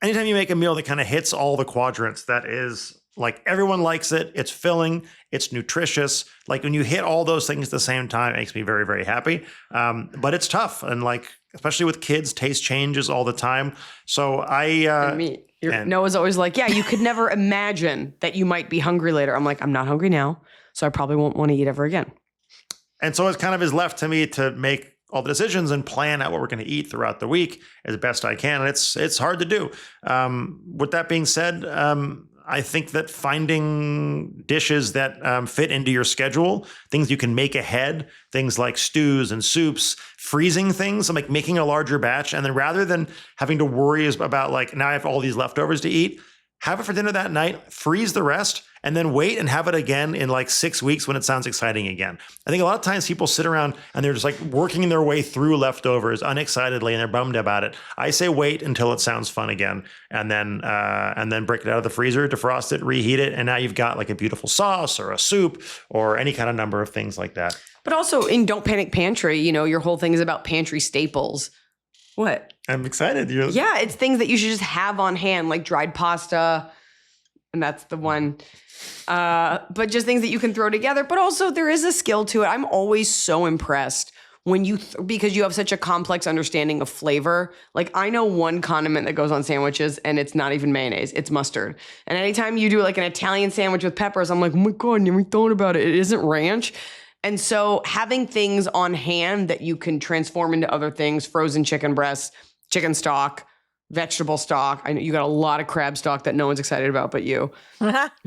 Anytime you make a meal that kind of hits all the quadrants, that is like everyone likes it. It's filling. It's nutritious. Like when you hit all those things at the same time, it makes me very, very happy. But it's tough. And like, especially with kids, taste changes all the time. So Noah's always like, yeah, you could never imagine that you might be hungry later. I'm like, I'm not hungry now, so I probably won't want to eat ever again. And so it kind of is left to me to make all the decisions and plan out what we're going to eat throughout the week as best I can. And it's hard to do. With that being said, I think that finding dishes that fit into your schedule, things you can make ahead, things like stews and soups, freezing things, like making a larger batch. And then rather than having to worry about like, now I have all these leftovers to eat, have it for dinner that night, freeze the rest, and then wait and have it again in like 6 weeks when it sounds exciting again. I think a lot of times people sit around and they're just like working their way through leftovers unexcitedly and they're bummed about it. I say wait until it sounds fun again, and then break it out of the freezer, defrost it, reheat it, and now you've got like a beautiful sauce or a soup or any kind of number of things like that. But also in Don't Panic Pantry, your whole thing is about pantry staples. What? I'm excited. Yeah, it's things that you should just have on hand, like dried pasta, and that's the one. But just things that you can throw together. But also there is a skill to it. I'm always so impressed when because you have such a complex understanding of flavor. Like I know one condiment that goes on sandwiches and it's not even mayonnaise, it's mustard. And anytime you do like an Italian sandwich with peppers, I'm like, oh my God, I never thought about it. It isn't ranch. And so having things on hand that you can transform into other things, frozen chicken breasts, chicken stock, vegetable stock. I know you got a lot of crab stock that no one's excited about but you.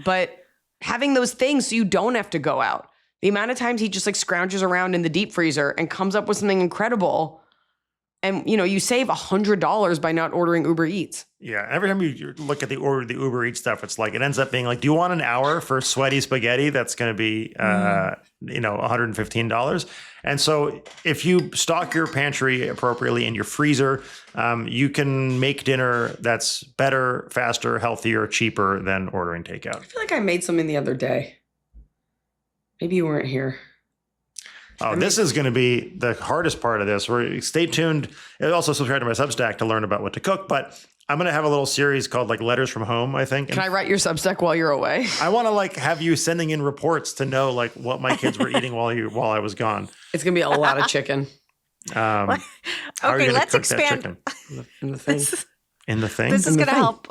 But having those things so you don't have to go out. The amount of times he just like scrounges around in the deep freezer and comes up with something incredible. And, you save $100 by not ordering Uber Eats. Yeah. Every time you look at the Uber Eats stuff, it's like, it ends up being like, do you want an hour for sweaty spaghetti? That's going to be, $115. And so if you stock your pantry appropriately in your freezer, you can make dinner that's better, faster, healthier, cheaper than ordering takeout. I feel like I made something the other day. Maybe you weren't here. Oh, this is going to be the hardest part of this. Stay tuned. And also subscribe to my Substack to learn about what to cook. But I'm going to have a little series called like Letters from Home, I think. Can I write your Substack while you're away? I want to like have you sending in reports to know like what my kids were eating while I was gone. It's going to be a lot of chicken. Okay, let's expand. In the thing. In the thing? This is going to help.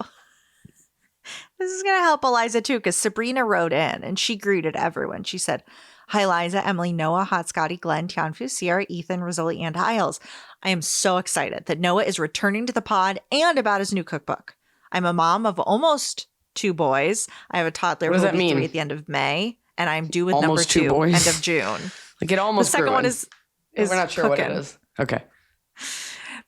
This is going to help Iliza too, because Sabrina wrote in and she greeted everyone. She said, "Hi, Iliza, Emily, Noah, Hot Scotty, Glenn, Tianfu, Sierra, Ethan, Rizzoli, and Hiles. I am so excited that Noah is returning to the pod and about his new cookbook. I'm a mom of almost 2 boys. I have a toddler who will be 3 at the end of May, and I'm due with almost number 2 boys. end of June. Like it almost The second one is we're not sure cooking. what it is. Okay.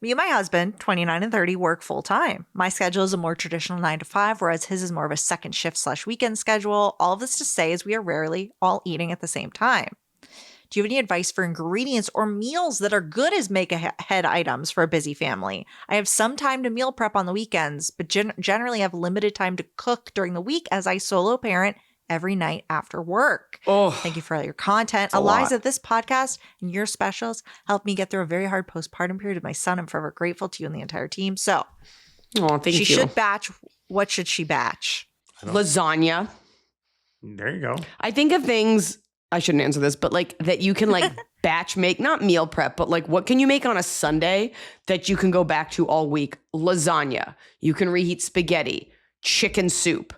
Me and my husband, 29 and 30, work full time. My schedule is a more traditional 9 to 5, whereas his is more of a second shift/weekend schedule. All of this to say is we are rarely all eating at the same time. Do you have any advice for ingredients or meals that are good as make-ahead items for a busy family? I have some time to meal prep on the weekends, but generally have limited time to cook during the week as I solo parent every night after work. Oh, Thank you for all your content. a lot. Iliza, this podcast and your specials helped me get through a very hard postpartum period with my son. I'm forever grateful to you and the entire team. So thank you. she should batch. What should she batch? Lasagna. There you go. I think of things, I shouldn't answer this, but like that you can like batch make, not meal prep, but like what can you make on a Sunday that you can go back to all week? Lasagna. You can reheat spaghetti, chicken soup,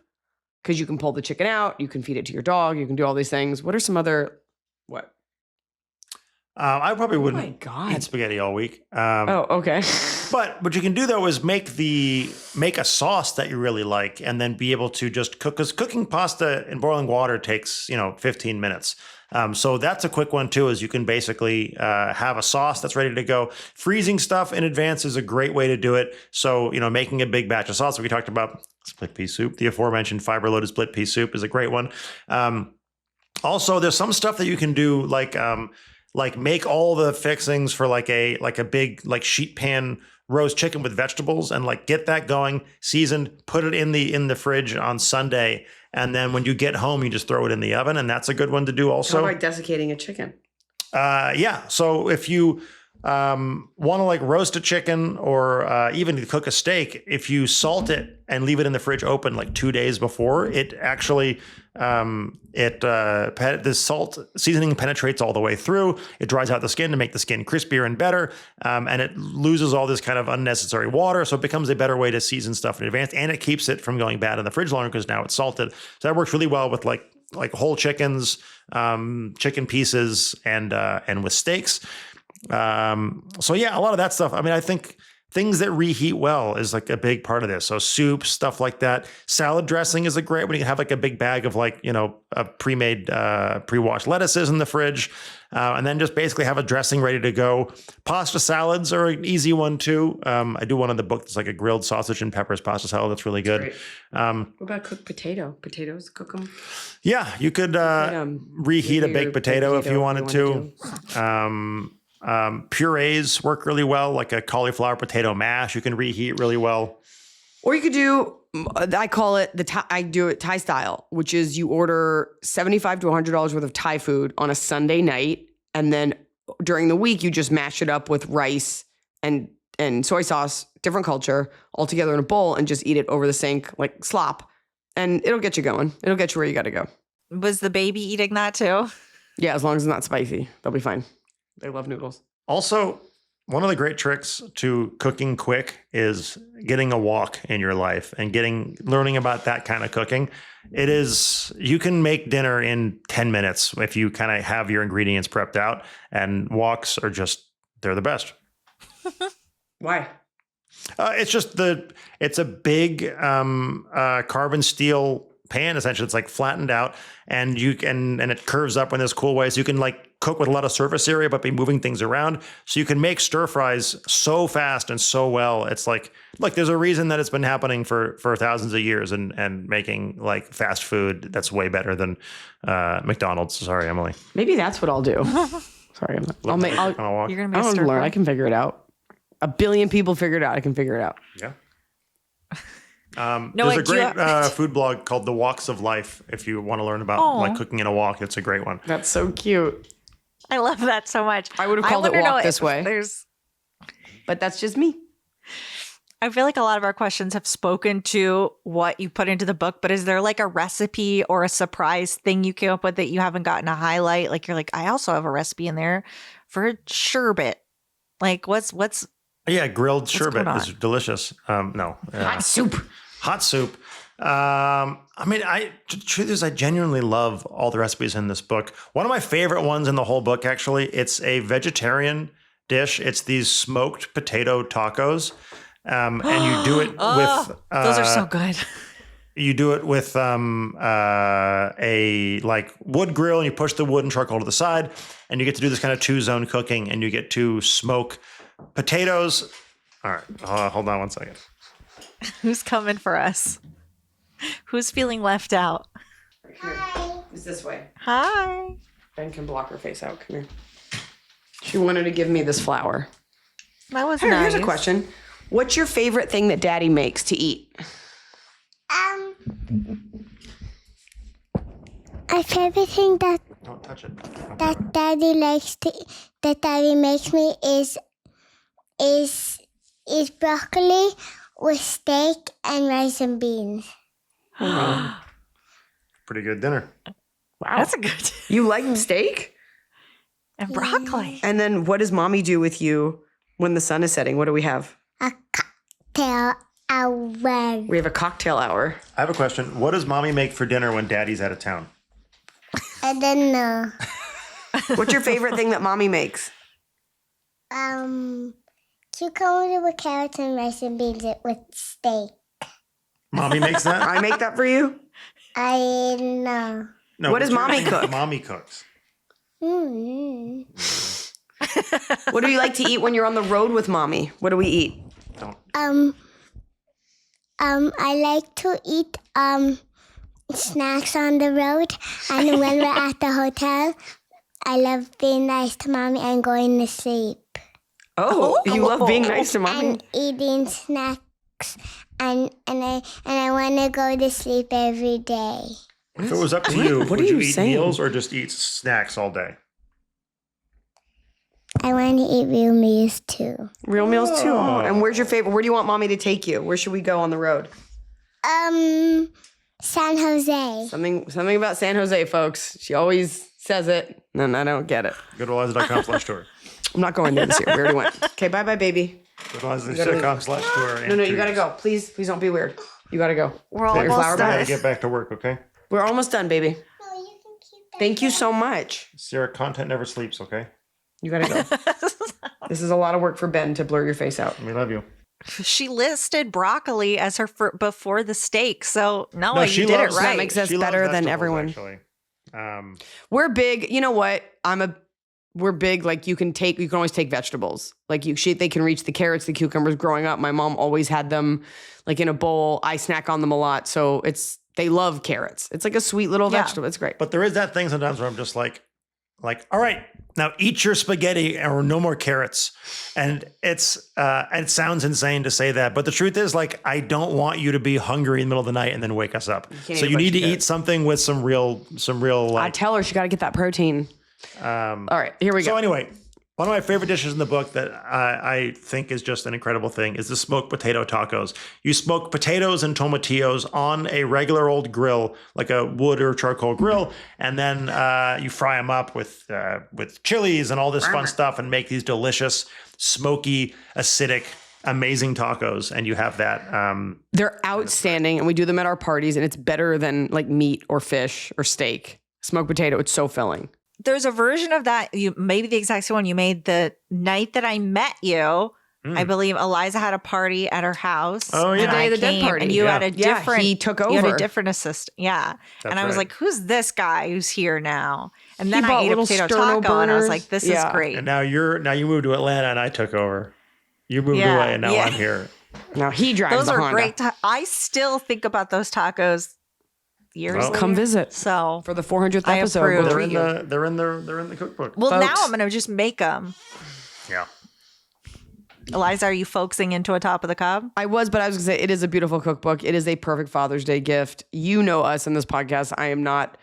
because you can pull the chicken out, you can feed it to your dog, you can do all these things. What are some other, what? I probably wouldn't my God. eat spaghetti all week. Okay. But what you can do though is make a sauce that you really like, and then be able to just cook. Because cooking pasta in boiling water takes 15 minutes. So that's a quick one too. Is you can basically have a sauce that's ready to go. Freezing stuff in advance is a great way to do it. So making a big batch of sauce. We talked about split pea soup. The aforementioned fiber loaded split pea soup is a great one. Also, there's some stuff that you can do like make all the fixings for like a big like sheet pan roast chicken with vegetables, and like get that going, seasoned, put it in the fridge on Sunday, and then when you get home you just throw it in the oven, and that's a good one to do also. How about desiccating a chicken? Yeah. So if you want to like roast a chicken or even to cook a steak, if you salt it and leave it in the fridge open like 2 days before, it actually the salt seasoning penetrates all the way through. It dries out the skin to make the skin crispier and better, and it loses all this kind of unnecessary water. So it becomes a better way to season stuff in advance, and it keeps it from going bad in the fridge longer because now it's salted. So that works really well with like whole chickens, chicken pieces, and with steaks. So yeah, a lot of that stuff. I mean, I think things that reheat well is like a big part of this. So soup, stuff like that. Salad dressing is a great one. You can have like a big bag of like, a pre-made, pre-washed lettuces in the fridge. And then just basically have a dressing ready to go. Pasta salads are an easy one too. I do one in the book that's like a grilled sausage and peppers pasta salad. That's really good. What about cooked potato? Potatoes, cook them? Yeah, you could reheat a baked potato if you wanted to. Purees work really well, like a cauliflower potato mash. You can reheat really well. Or you could do, I call it I do it Thai style, which is you order $75 to $100 worth of Thai food on a Sunday night, and then during the week you just mash it up with rice and and soy sauce, different culture, all together in a bowl and just eat it over the sink like slop. And it'll get you going. It'll get you where you got to go. Was the baby eating that too? Yeah, as long as it's not spicy, they'll be fine. They love noodles. Also, one of the great tricks to cooking quick is getting a wok in your life and learning about that kind of cooking. You can make dinner in 10 minutes if you kind of have your ingredients prepped out, and woks are they're the best. Why? It's a big carbon steel pan, essentially. It's like flattened out, and it curves up in this cool way. So you can like cook with a lot of surface area, but be moving things around. So you can make stir fries so fast and so well. It's like, look, there's a reason that it's been happening for thousands of years, and making like fast food that's way better than McDonald's. Sorry, Emily. Maybe that's what I'll do. Sorry, You're gonna I make don't stir learn. fry? I can figure it out. A billion people figured it out. I can figure it out. Yeah. No, There's a wait, do you great food blog called The Woks of Life. If you want to learn about like cooking in a wok, it's a great one. That's so cute. I love that so much. I would have called it wanna know wok if this way, but that's just me. I feel like a lot of our questions have spoken to what you put into the book, but is there like a recipe or a surprise thing you came up with that you haven't gotten a highlight? Like you're like, I also have a recipe in there for sherbet. Like what's Yeah, grilled sherbet going is on? delicious. No, Hot soup. hot soup. The truth is, I genuinely love all the recipes in this book. One of my favorite ones in the whole book, actually, it's a vegetarian dish. It's these smoked potato tacos, and you do it with. Those are so good. You do it with a like wood grill, and you push the wood and charcoal to the side, and you get to do this kind of 2-zone cooking, and you get to smoke potatoes. All right, hold on one second. Who's coming for us? Who's feeling left out? It's this way. Hi. Ben can block her face out. Come here. She wanted to give me this flower. That was Here, nice. here's a question. What's your favorite thing that Daddy makes to eat? My favorite thing that Don't touch it. Daddy makes me is broccoli with steak and rice and beans. Pretty good dinner. Wow. That's a good. You like steak? And broccoli. And then what does Mommy do with you when the sun is setting? What do we have? A cocktail hour. We have a cocktail hour. I have a question. What does Mommy make for dinner when Daddy's out of town? I don't know. What's your favorite thing that Mommy makes? Cucumber with carrots and rice and beans with steak. Mommy makes that? I make that for you? I know. No. What does what's your Mommy thing that cook? Mommy cooks. Mm-hmm. What do you like to eat when you're on the road with Mommy? What do we eat? Don't. I like to eat snacks on the road, and when we're at the hotel, I love being nice to Mommy and going to sleep. Oh, you love being nice to Mommy? And eating snacks, and I want to go to sleep every day. If it was up to you, what would are you you eat saying? meals or just eat snacks all day? I want to eat real meals too. Real meals too. Oh, and where's your favorite? Where do you want Mommy to take you? Where should we go on the road? San Jose. Something about San Jose, folks. She always says it, and I don't get it. Go to Iliza.com/tour. I'm not going there this year. We already went. Okay, bye, baby. Go to Iliza.com/tour. No, you gotta go. Please don't be weird. You gotta go. We're Put your almost flower done. I back. gotta get back to work, okay? We're almost done, baby. No, you can keep that. Thank you so much. Sarah, content never sleeps, okay? You gotta go. This is a lot of work for Ben to blur your face out. We love you. She listed broccoli as her before the steak. So no, she you did it loves- right. That makes us She loves better than vegetables, everyone. Actually. We're big. You know what? We're big. Like you can always take vegetables. Like they can reach the carrots, the cucumbers. Growing up, my mom always had them like in a bowl. I snack on them a lot. So they love carrots. It's like a sweet little Yeah. vegetable. It's great. But there is that thing sometimes where I'm just like, all right, now eat your spaghetti or no more carrots. And it sounds insane to say that, but the truth is, like, I don't want you to be hungry in the middle of the night and then wake us up. can't So eat a you bunch need to of eat something with some real I like. tell her she got to get that protein. All right, here we go. So anyway, One of my favorite dishes in the book that I think is just an incredible thing is the smoked potato tacos. You smoke potatoes and tomatillos on a regular old grill, like a wood or charcoal grill, and then you fry them up with chilies and all this fun stuff and make these delicious, smoky, acidic, amazing tacos. And you have that. They're outstanding, and we do them at our parties, and it's better than like meat or fish or steak. Smoked potato, it's so filling. There's a version of that, maybe the exact same one you made the night that I met you. I believe Iliza had a party at her house. Oh, yeah. And The Day I of the Dead came, party. And you Yeah. had a Yeah, different, he took You had over. a different assistant. Yeah. That's And I was right. like, who's this guy who's here now? And then He I bought ate a little potato sterno taco and I was burners. like, this Yeah. is great. And now you moved to Atlanta and I took over. You moved Yeah, away and now yeah. I'm here. Now he drives Those the are Honda. great. I still think about those tacos years Well, later. Come visit So, for the 400th I episode. approve. We'll They're treat in you. the cookbook. well, now Folks. I'm going to just make them. Yeah. Iliza, are you focusing into a top of the cob? I was, but I was going to say it is a beautiful cookbook. It is a perfect Father's Day gift. You know us in this podcast. I am not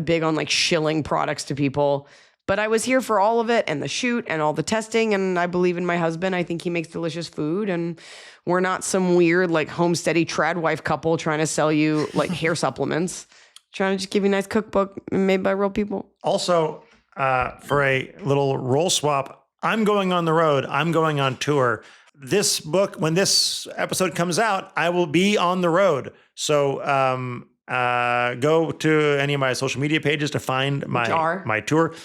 big on like shilling products to people, but I was here for all of it and the shoot and all the testing. And I believe in my husband. I think he makes delicious food, and we're not some weird like homesteady trad wife couple trying to sell you like hair supplements. Trying to just give you a nice cookbook made by real people. Also, for a little role swap, I'm going on the road. I'm going on tour. This book, when this episode comes out, I will be on the road. So go to any of my social media pages to find my tour.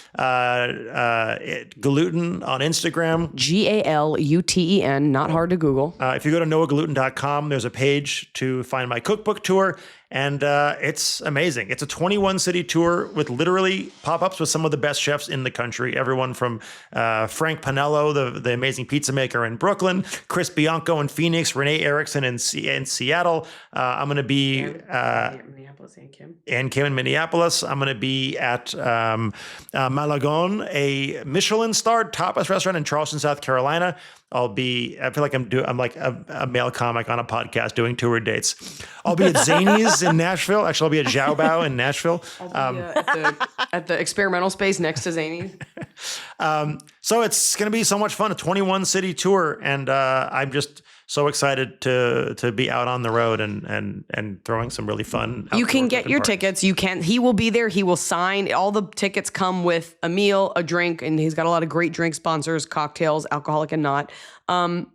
Galuten on Instagram. Galuten, not hard to Google. If you go to noahgaluten.com, there's a page to find my cookbook tour. And it's amazing. It's a 21-city tour with literally pop-ups with some of the best chefs in the country. Everyone from Frank Panello, the amazing pizza maker in Brooklyn, Chris Bianco in Phoenix, Renee Erickson in Seattle. I'm going to be Minneapolis and Kim. and Kim in Minneapolis. I'm going to be at Malagon, a Michelin-starred tapas restaurant in Charleston, South Carolina. I feel like I'm like a male comic on a podcast doing tour dates. I'll be at Zany's in Nashville. Actually, I'll be at Zhao Bao in Nashville. At the experimental space next to Zany's. So it's going to be so much fun, a 21-city tour. And I'm just so excited to be out on the road and throwing some really fun. You can get your tickets. tickets. He will be there. He will sign. All the tickets come with a meal, a drink, and he's got a lot of great drink sponsors, cocktails, alcoholic and not. And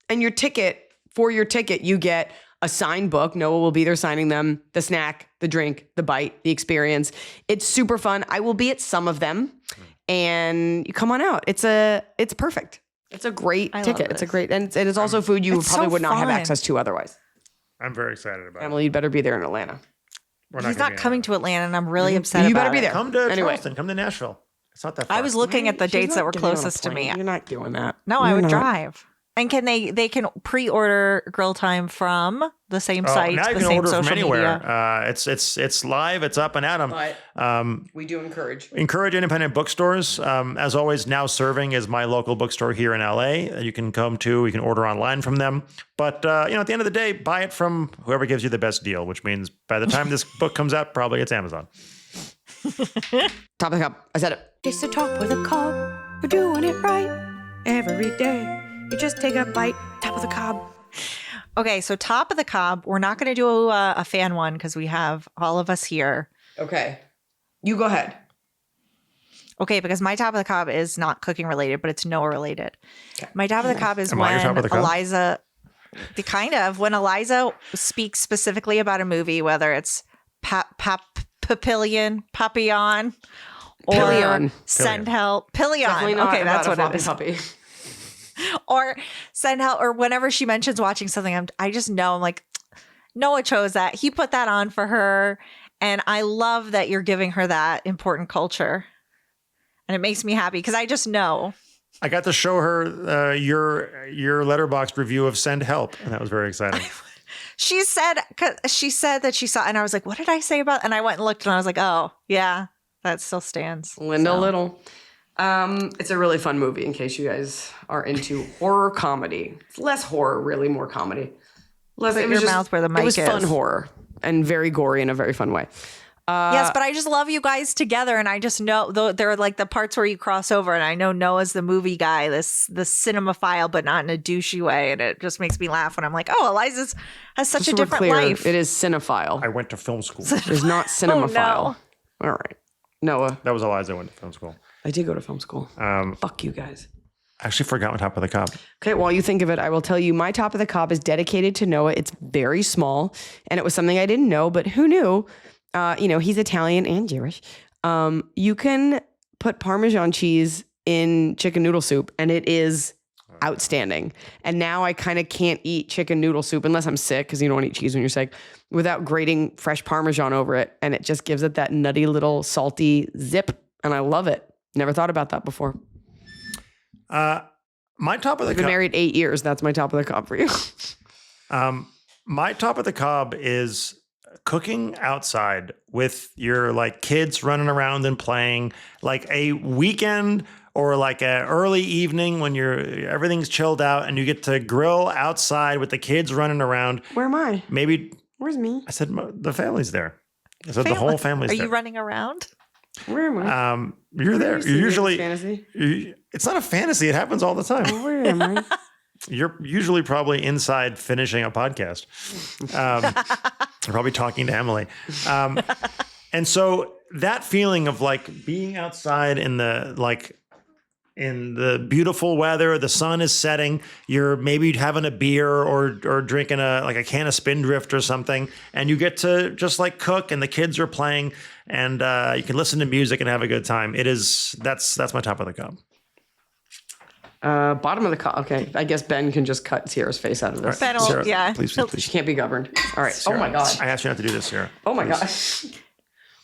your ticket, you get a signed book. Noah will be there signing them, the snack, the drink, the bite, the experience. It's super fun. I will be at some of them, and you come on out. It's perfect. It's a great ticket. It's a great, and it is also food you It's probably so would not have fun. access to otherwise. I'm very excited about it. Emily, you'd better be there in Atlanta. We're He's gonna not be coming in to Atlanta, and I'm really upset You about better be it. there. Come to Anyway. Charleston. Come to Nashville. It's not that far. I was looking at the She's dates that not were getting on a closest to me. plane. You're not doing that. No, I You're would not. drive. And they can pre-order grill time from the same site, now you the can same order social from anywhere. media. It's live. It's up and at 'em. But we do encourage. Encourage independent bookstores. As always, Now Serving is my local bookstore here in LA. That you can come to. You can order online from them. But at the end of the day, buy it from whoever gives you the best deal. Which means by the time this book comes out, probably it's Amazon. Top of the cup. I said it. It's the top of the cob. We're doing it right every day. You just take a bite, top of the cob. Okay, so top of the cob. We're not going to do a fan one because we have all of us here. Okay. You go ahead. Okay, because my top of the cob is not cooking related, but it's Noah related. My top of the cob is Am I your when top of the cob? when Iliza speaks specifically about a movie, whether it's Papillon, or Pillion. Send Help. Pillion. Definitely not Okay, that's about what a it is. puppy. Or Send Help, or whenever she mentions watching something, I just know, I'm like, Noah chose that. He put that on for her. And I love that you're giving her that important culture. And it makes me happy because I just know. I got to show her your Letterboxd review of Send Help, and that was very exciting. She said that she saw, and I was like, what did I say about? And I went and looked, and I was like, oh, yeah, that still stands. Linda So. Little. It's a really fun movie in case you guys are into horror comedy. It's less horror, really more comedy. Put your mouth where the mic It was fun is. horror and very gory in a very fun way. Yes, but I just love you guys together, and I just know there are like the parts where you cross over, and I know Noah's the movie guy, the cinemaphile, but not in a douchey way, and it just makes me laugh when I'm like, oh, Eliza's has such Just a so we're different clear, life. it is cinephile. I went to film school. There's not cinemaphile. no. All right. Noah, That was Eliza. I went to film school. I did go to film school. Fuck you guys. I actually forgot my top of the cob. Okay, while you think of it, I will tell you my top of the cob is dedicated to Noah. It's very small, and it was something I didn't know, but who knew? He's Italian and Jewish. You can put Parmesan cheese in chicken noodle soup, and it is outstanding. And now I kind of can't eat chicken noodle soup unless I'm sick, because you don't eat cheese when you're sick, without grating fresh Parmesan over it. And it just gives it that nutty little salty zip, and I love it. Never thought about that before. My top of the I've been cob. married 8 years. That's my top of the cob for you. My top of the cob is cooking outside with your like kids running around and playing, like a weekend or like an early evening when everything's chilled out and you get to grill outside with the kids running around. Where am I? Maybe Where's me? I said the family's there. I said the whole family's Are there. you running around? Where am I? You're there. You see You're me in usually. fantasy. It's not a fantasy. It happens all the time. Where am I? You're usually probably inside finishing a podcast. Probably talking to Emily. And so that feeling of like being outside in the beautiful weather, the sun is setting, you're maybe having a beer or drinking a can of Spindrift or something, and you get to just like cook and the kids are playing and you can listen to music and have a good time. That's my top of the cob. Bottom of the cob. Okay, I guess Ben can just cut Sierra's face out of this. Ben will- Sarah, yeah. Please. She can't be governed. All right. Sarah, Oh my god. I asked you not to do this, Sarah. Oh my gosh.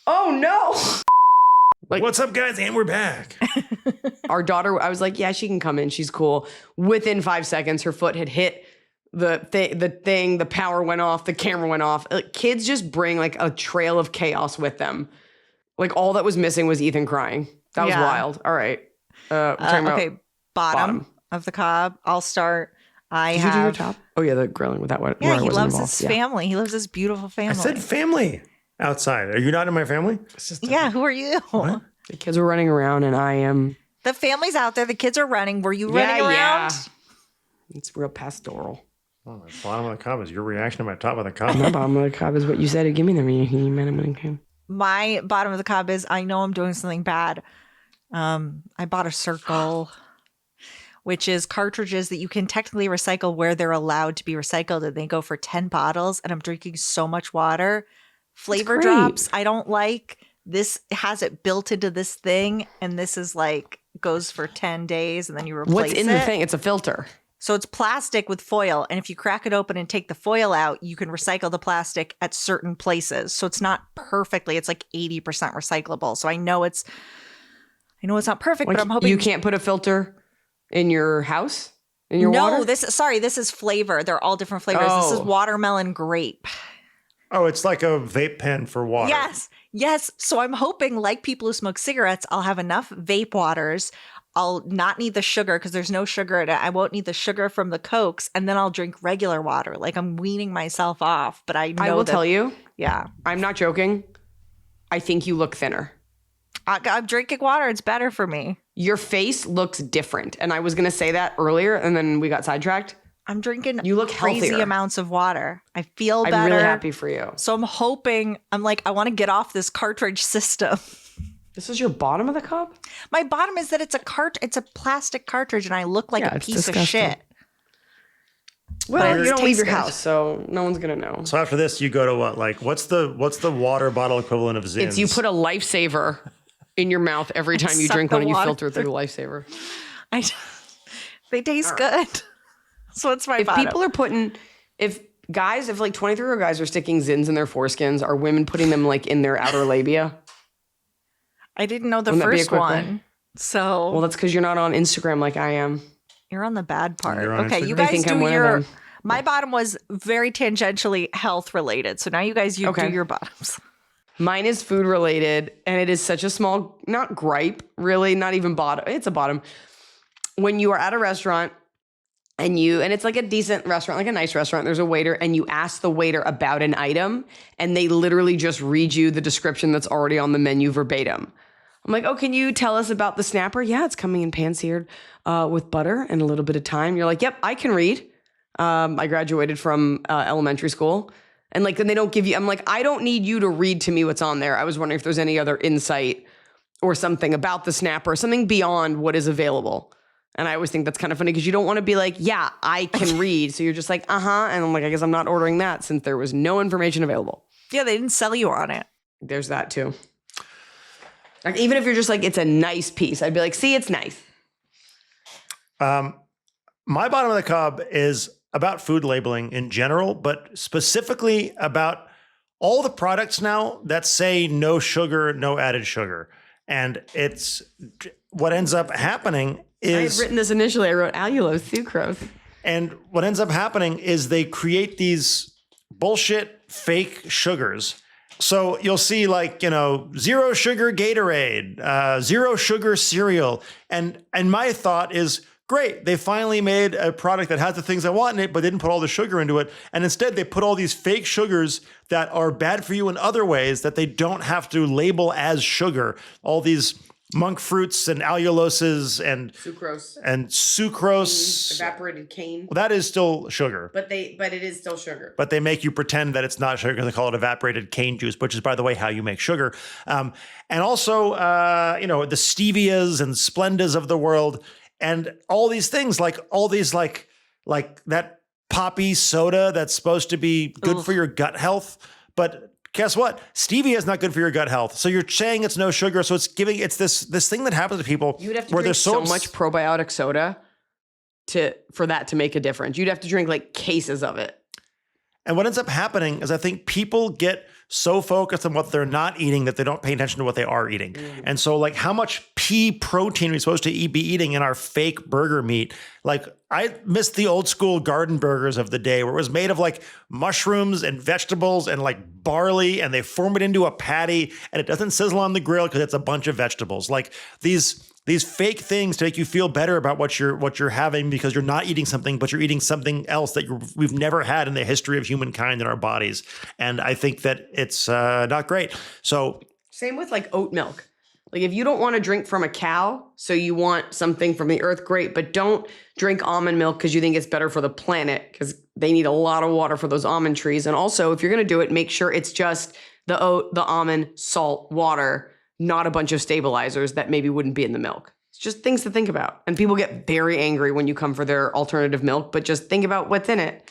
Oh no. Like, what's up, guys? And we're back. Our daughter, I was like, yeah, she can come in. She's cool. Within 5 seconds, her foot had hit the thing, the power went off, the camera went off. Like, kids just bring like a trail of chaos with them. Like all that was missing was Ethan crying. That was wild. All right. We're talking about Okay, bottom of the cob. I'll start. Did you do your top? Oh yeah, the grilling with that one. Yeah, where I he wasn't loves involved. his Yeah. family. He loves his beautiful family. I said family outside. Are you not in my family? yeah, who are you? What? The kids were running around and I am. The family's out there. The kids are running. Were you running around? Yeah. It's real pastoral. Oh, my bottom of the cob is your reaction to my top of the cob. My bottom of the cob is what you said. Give me the reaction. You meant it when it came. My bottom of the cob is I know I'm doing something bad. I bought a Circle, which is cartridges that you can technically recycle where they're allowed to be recycled, and they go for 10 bottles, and I'm drinking so much water. Flavor great. drops I don't like. This has it built into this thing, and this is like goes for 10 days, and then you replace What's in it. the thing? It's a filter. So it's plastic with foil, and if you crack it open and take the foil out, you can recycle the plastic at certain places. So it's not perfectly, it's like 80% recyclable. So I know it's not perfect, Like, but I'm hoping you can't put a filter in your house in your water. this is flavor. They're all different flavors. This is Oh. watermelon grape. Oh, it's like a vape pen for water. Yes. So I'm hoping, like people who smoke cigarettes, I'll have enough vape waters. I'll not need the sugar because there's no sugar in it. I won't need the sugar from the Cokes, and then I'll drink regular water. Like I'm weaning myself off, but I know I will tell you, Yeah, I'm not joking. I think you look thinner. I'm drinking water. It's better for me. Your face looks different. And I was going to say that earlier, and then we got sidetracked. I'm drinking You look crazy healthier. amounts of water. I feel better. I'm really happy for you. So I'm hoping, I want to get off this cartridge system. This is your bottom of the cup? My bottom is that it's a plastic cartridge, and I look like Yeah, a it's piece of disgusting. shit. Well, it you don't leave your tastes good. house, so no one's going to know. So after this, you go to what? Like, what's the water bottle equivalent of Zins? It's you put a lifesaver in your mouth every time you suck drink the one and you water filter through the lifesaver. They taste good. So it's my If bottom. people are putting, if like 23-year-old guys are sticking Zins in their foreskins, are women putting them like in their outer labia? I didn't know the Wouldn't that be a first quick one. way? So Well, that's because you're not on Instagram like I am. you're on the bad part. You're on Okay, Instagram? you They guys think I'm do one of your. them. My bottom was very tangentially health related. So now you guys do Okay. your bottoms. Mine is food related, and it is such a small, not gripe, really, not even bottom. It's a bottom. When you are at a restaurant and it's like a decent restaurant, like a nice restaurant. There's a waiter, and you ask the waiter about an item, and they literally just read you the description that's already on the menu verbatim. I'm like, oh, can you tell us about the snapper? Yeah, it's coming in pan-seared with butter and a little bit of thyme. You're like, yep, I can read. I graduated from elementary school. And like, then they don't give you, I'm like, I don't need you to read to me what's on there. I was wondering if there's any other insight or something about the snapper, something beyond what is available. And I always think that's kind of funny because you don't want to be like, yeah, I can read. So you're just like, uh-huh. And I'm like, I guess I'm not ordering that since there was no information available. Yeah, they didn't sell you on it. There's that too. Like, even if you're just like, it's a nice piece, I'd be like, see, it's nice. My bottom of the cob is about food labeling in general, but specifically about all the products now that say no sugar, no added sugar. And it's what ends up happening is... I had written this initially. I wrote allulose, sucrose. And what ends up happening is they create these bullshit fake sugars. So you'll see like, zero sugar Gatorade, zero sugar cereal. And my thought is, great, they finally made a product that has the things I want in it, but they didn't put all the sugar into it. And instead they put all these fake sugars that are bad for you in other ways that they don't have to label as sugar. All these monk fruits and alluloses and sucrose. Evaporated cane. Well, that is still sugar. But it is still sugar. But they make you pretend that it's not sugar because they call it evaporated cane juice, which is, by the way, how you make sugar. And also, the stevias and Splendas of the world. And all these things, like that poppy soda that's supposed to be good for your gut health. But guess what? Stevia is not good for your gut health. So you're saying it's no sugar. So it's this thing that happens to people. You would have to drink so much probiotic soda for that to make a difference. You'd have to drink like cases of it. And what ends up happening is I think people get so focused on what they're not eating that they don't pay attention to what they are eating. And so like how much pea protein are we supposed to be eating in our fake burger meat? Like I miss the old school garden burgers of the day where it was made of like mushrooms and vegetables and like barley, and they form it into a patty and it doesn't sizzle on the grill because it's a bunch of vegetables. Like these fake things to make you feel better about what you're having because you're not eating something, but you're eating something else that we've never had in the history of humankind in our bodies. And I think that it's not great. So same with like oat milk. Like if you don't want to drink from a cow, so you want something from the earth, great, but don't drink almond milk because you think it's better for the planet because they need a lot of water for those almond trees. And also, if you're going to do it, make sure it's just the oat, the almond, salt, water, not a bunch of stabilizers that maybe wouldn't be in the milk. It's just things to think about. And people get very angry when you come for their alternative milk, but just think about what's in it.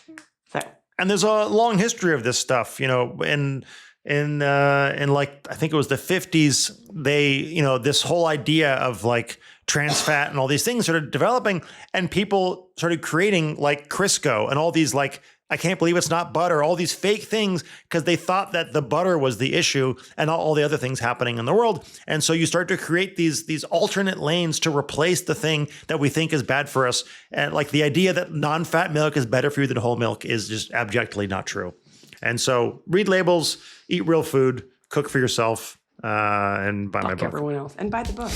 So. And there's a long history of this stuff, in like, I think it was the 50s, they, this whole idea of like trans fat and all these things started developing, and people started creating like Crisco and all these like, I can't believe it's not butter, all these fake things, because they thought that the butter was the issue and all the other things happening in the world. And so you start to create these alternate lanes to replace the thing that we think is bad for us. And like the idea that non-fat milk is better for you than whole milk is just abjectly not true. And so read labels, eat real food, cook for yourself, and buy my book. Everyone else. And buy the book.